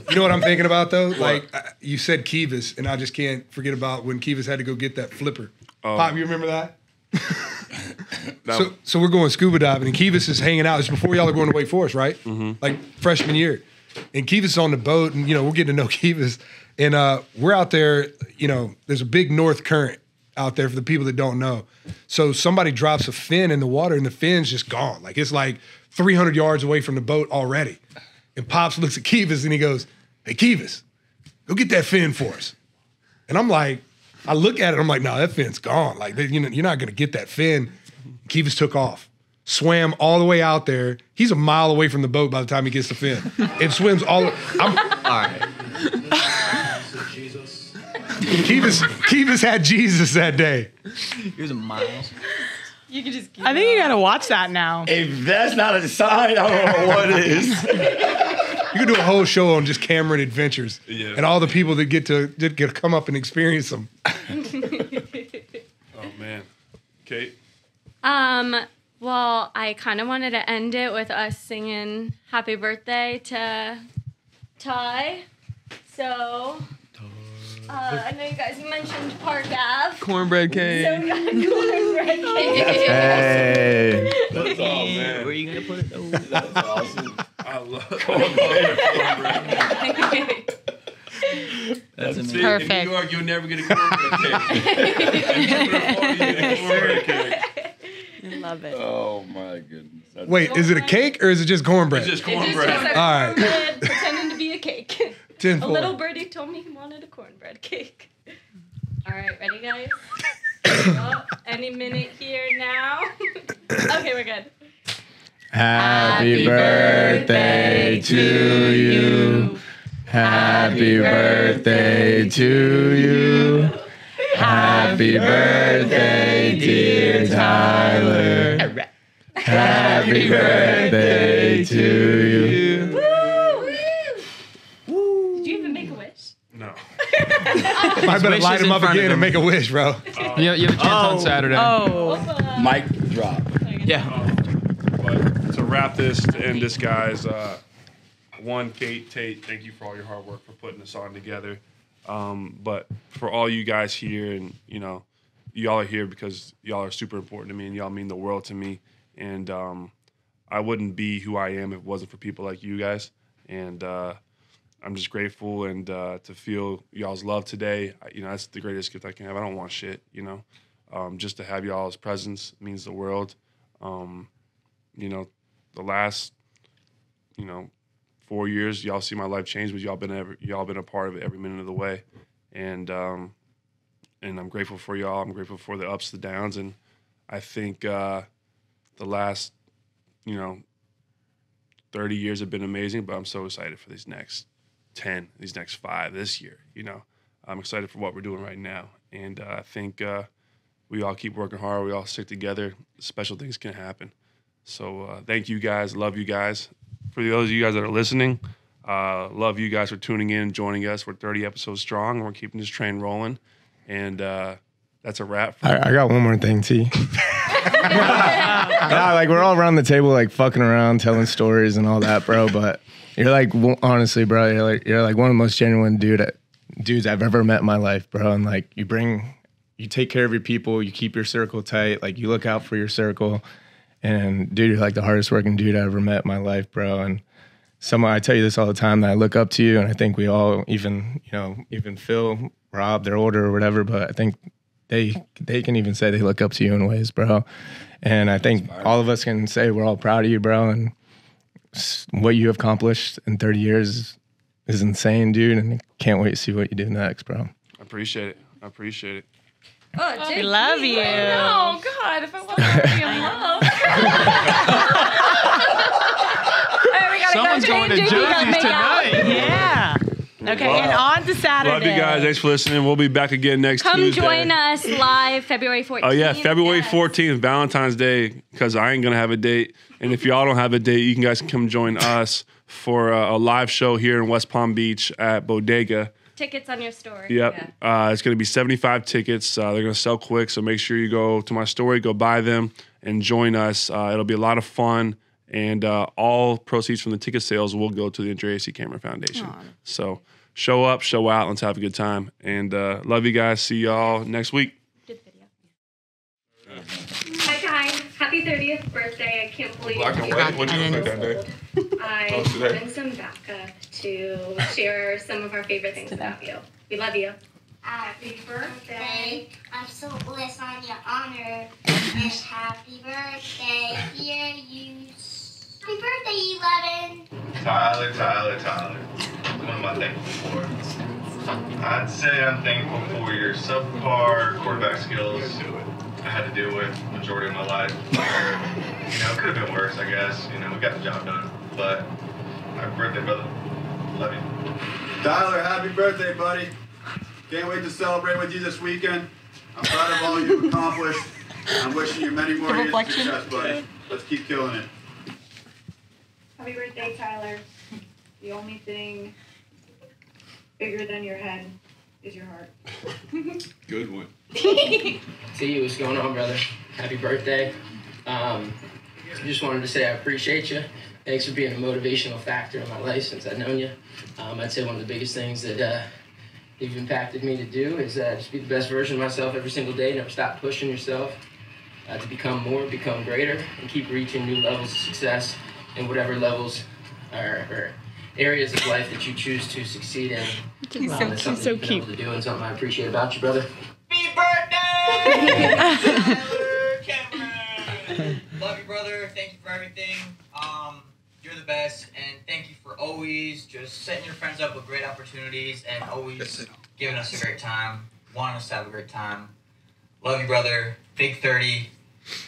You know what I'm thinking about though? Like you said Kivas, and I just can't forget about when Kivas had to go get that flipper. Pop, you remember that? So we're going scuba diving, and Kivas is hanging out. It's before y'all are going to Wake Forest, right? Mm-hmm. Like freshman year. And Kivas is on the boat, and we're getting to know Kivas. And we're out there, there's a big north current out there for the people that don't know. So somebody drops a fin in the water, and the fin's just gone. Like it's like 300 yards away from the boat already. And Pops looks at Kivas and he goes, "Hey, Kivas, go get that fin for us." And I'm like, I look at it, I'm like, no, that fin's gone. Like, you're not going to get that fin. Kivas took off, swam all the way out there. He's a mile away from the boat by the time he gets the fin. And swims all right. Kivas had Jesus that day. He was a mile. You can just. I think you gotta watch that now. If that's not a sign, I don't know what is. You could do a whole show on just Cameron adventures and all the people that get to come up and experience them. Oh man. Kate. Well, I kind of wanted to end it with us singing "Happy Birthday" to Ty. So. I know you guys mentioned Park Ave. Cornbread cake. So we got cornbread cake. Hey. That's all, man. Where are you gonna put it? Oh. That's awesome. I love cornbread. That's See, amazing. Perfect. in New York, you'll never get a cornbread cake. I love it. Oh my goodness. Wait, is it a cake or is it just cornbread? It's just It's just cornbread. a All right. cornbread pretending to be a cake. A 10-4. little birdie told me he wanted a cornbread cake. All right, ready, guys? Oh, any minute here now. Okay, we're good. Happy birthday to you. Happy birthday to you. Happy birthday, dear Tyler. Happy birthday to you. I better light him up again and make a wish, bro. You have a chance on Saturday. Mic drop. Yeah. But to wrap this, to end this, guys, one, Kate, Tate, thank you for all your hard work for putting this on together. But for all you guys here, and y'all are here because y'all are super important to me, and y'all mean the world to me. And I wouldn't be who I am if it wasn't for people like you guys. And I'm just grateful, and to feel y'all's love today. That's the greatest gift I can have. I don't want shit, just to have y'all's presence means the world. The last 4 years, y'all see my life change, but y'all been a part of it every minute of the way, and I'm grateful for y'all. I'm grateful for the ups, the downs, and I think the last 30 years have been amazing. But I'm so excited for these next 10, these next 5 this year. I'm excited for what we're doing right now, and I think we all keep working hard. We all stick together. Special things can happen. So thank you guys. Love you guys. For those of you guys that are listening, love you guys for tuning in, joining us. We're 30 episodes strong, and we're keeping this train rolling. And that's a wrap. I got one more thing, T. We're all around the table, fucking around, telling stories and all that, bro. But you're honestly, bro, you're one of the most genuine dudes I've ever met in my life, bro. And you take care of your people, you keep your circle tight, you look out for your circle. And dude, you're the hardest working dude I ever met in my life, bro. And I tell you this all the time, that I look up to you, and I think we all, even Phil, Rob, they're older or whatever, but I think they can even say they look up to you in ways, bro. And I think all of us can say we're all proud of you, bro. And what you have accomplished in 30 years is insane, dude. And can't wait to see what you do next, bro. I appreciate it. Oh, We love you. Oh God! If I wasn't already in love. we gotta Someone's go going to changing. We gotta Jersey's make out. tonight. Yeah. Okay, and on to Saturday. Love you guys. Thanks for listening. We'll be back again next Come Tuesday. join us live February 14th. Oh, yeah, February Yes. 14th, Valentine's Day, because I ain't going to have a date. And if y'all don't have a date, you guys can come join us for a live show here in West Palm Beach at Bodega. Tickets on your story. Yep. It's going to be 75 tickets. They're going to sell quick, so make sure you go to my story, go buy them, and join us. It'll be a lot of fun, and all proceeds from the ticket sales will go to the Andrea C. Cameron Foundation. Aww. So show up, show out, let's have a good time. And love you guys. See y'all next week. Good video. Hi guys, happy 30th birthday. I can't believe Black and you white. What'd you look like that day? I today. wanted some backup to share some of our favorite things about you. We love you. Happy birthday. I'm so blessed on your honor. And happy birthday, dear you. Happy birthday, 11. Tyler. What am I thankful for? I'd say I'm thankful for your subpar quarterback skills I had to deal with the majority of my life. It could have been worse, I guess. We got the job done. But happy birthday, brother. Love you. Tyler, happy birthday, buddy. Can't wait to celebrate with you this weekend. I'm proud of all you've accomplished. I'm wishing you many more years of success, buddy. Let's keep killing it. Happy birthday, Tyler. The only thing bigger than your head is your heart. Good one. See, what's going on, brother? Happy birthday. Just wanted to say I appreciate you. Thanks for being a motivational factor in my life since I've known you. I'd say one of the biggest things that you've impacted me to do is just be the best version of myself every single day. Never stop pushing yourself to become more, become greater, and keep reaching new levels of success in whatever levels or areas of life that you choose to succeed in. He's That's something so you've been cute. able to do and something I appreciate about you, brother. Love you, brother. Thank you for everything. You're the best, and thank you for always just setting your friends up with great opportunities and always giving us a great time, wanting us to have a great time. Love you, brother. Big 30.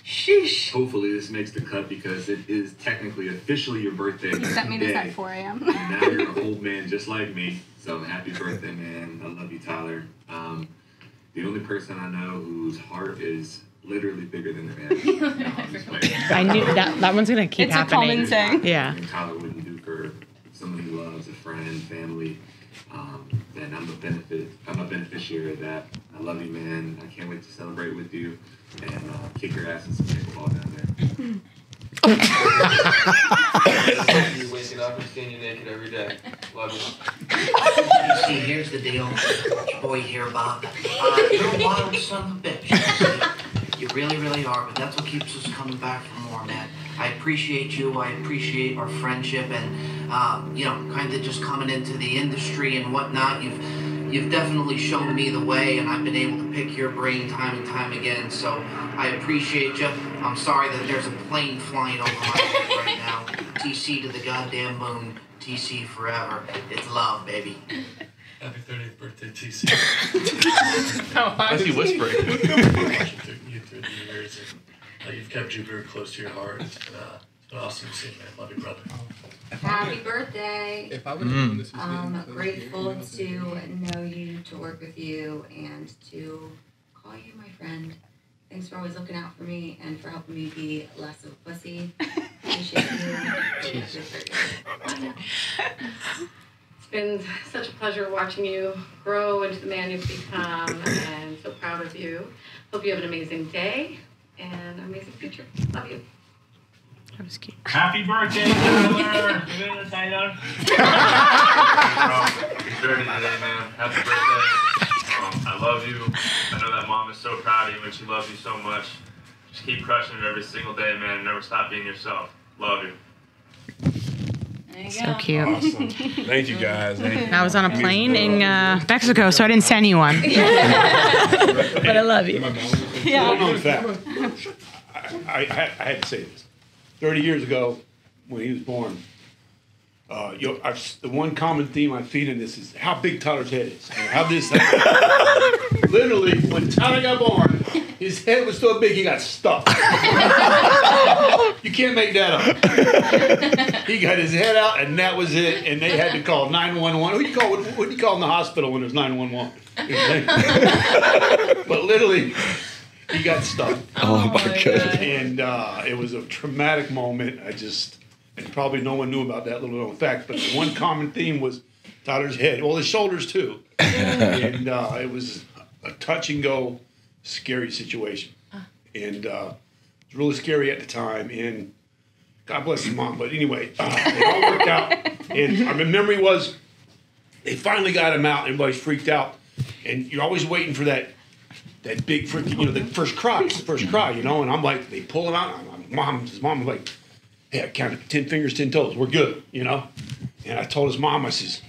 Sheesh. Hopefully this makes the cut because it is technically officially your birthday. You sent me this today. at 4 a.m. And now you're an old man just like me. So happy birthday, man. I love you, Tyler. The only person I know whose heart is literally bigger than their head. I knew that one's gonna keep It's a happening. common saying. Yeah. And Tyler wouldn't do for someone he loves, a friend, family, then I'm a beneficiary of that. I love you, man. I can't wait to celebrate with you and kick your ass in some pickleball down there. You waking up and seeing you naked every day. Love you. See, here's the deal. It's your boy here, Bob. You're a wild son of a bitch. You really, really are, but that's what keeps us coming back for more, man. I appreciate you. I appreciate our friendship and, kind of just coming into the industry and whatnot. You've definitely shown me the way, and I've been able to pick your brain time and time again, so I appreciate you. I'm sorry that there's a plane flying over my head right now. TC to the goddamn moon. TC forever. It's love, baby. Happy 30th birthday, TC. Why is he whispering? You through the years, and you've kept you very close to your heart. It's been awesome to see you, man. Love you, brother. Happy birthday. If I would've known this was I'm grateful to know you, to work with you, and to call you my friend. Thanks for always looking out for me and for helping me be less of a pussy. Appreciate you. It's been such a pleasure watching you grow into the man you've become, and so proud of you. Hope you have an amazing day and an amazing future. Love you. That was cute. Happy birthday, Tyler! Tyler. It's 30 today, man. Happy birthday. I love you. I know that mom is so proud of you and she loves you so much. Just keep crushing it every single day, man, and never stop being yourself. Love you. So cute. Awesome. Thank you, guys. Thank you. I was on a plane in Mexico, so I didn't send you one. But I love you. Well known fact. I had to say this. 30 years ago, when he was born, the one common theme I feed in this is how big Tyler's head is. And how this literally, when Tyler got born, his head was so big he got stuck. You can't make that up. He got his head out, and that was it. And they had to call 911. What do you call in the hospital when there's 911? But literally, he got stuck. Oh my God. And it was a traumatic moment. And probably no one knew about that little known fact, but the one common theme was Tyler's head. Well, his shoulders too. And it was a touch and go, scary situation. And it was really scary at the time. And God bless his mom. But anyway, it all worked out. And my memory was they finally got him out. Everybody's freaked out. And you're always waiting for that big freaking, the first cry, and I'm like, they pull him out. His mom was like, hey, I counted 10 fingers, 10 toes. We're good, And I told his mom, I says,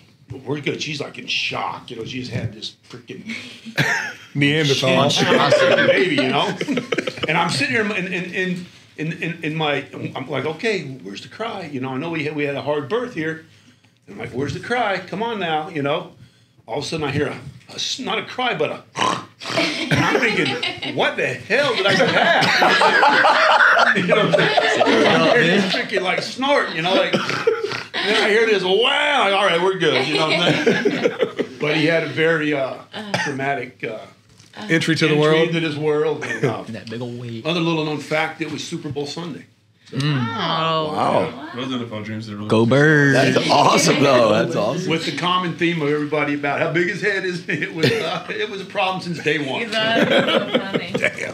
we're good. She's like in shock, She just had this freaking Neanderthal baby, And I'm sitting here in my, I'm like, okay, where's the cry? I know we had a hard birth here. And I'm like, where's the cry? Come on now, All of a sudden I hear not a cry, but a and I'm thinking, what the hell did I just have? I hear this freaking like snort, and then I hear this, wow, all right, we're good, But he had a very traumatic entry to the world. Into this world. And, that big old weight. Other little known fact, it was Super Bowl Sunday. Wow. Those are the fun dreams that really Go Birds. That's awesome, though. That's awesome. With the common theme of everybody about how big his head is, it was a problem since day one. That's so funny. Damn.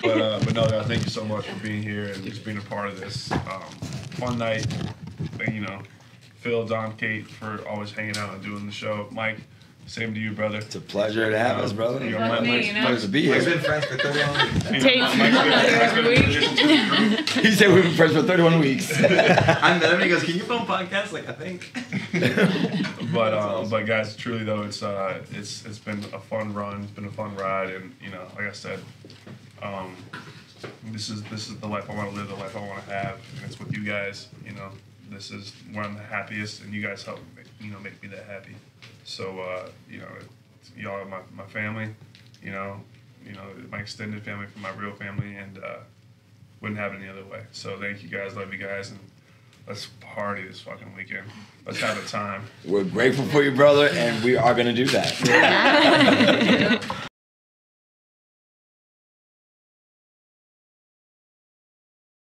But no, guys, thank you so much for being here and just being a part of this fun night. And, Phil, Don, Kate for always hanging out and doing the show. Mike, same to you, brother. It's a pleasure to have us, brother. Mike's Pleasure to be here. We've been friends for 31 weeks. He said we've been friends for 31 weeks. I met him and he goes, can you film podcasts? Like, I think. But guys, truly though, it's been a fun run. It's been a fun ride, and like I said, this is the life I want to live, the life I want to have, and it's with you guys. This is where I'm the happiest, and you guys help make me that happy. So y'all are my family, my extended family from my real family, and wouldn't have it any other way. So thank you guys, love you guys, and let's party this fucking weekend. Let's have a time. We're grateful for you, brother, and we are going to do that.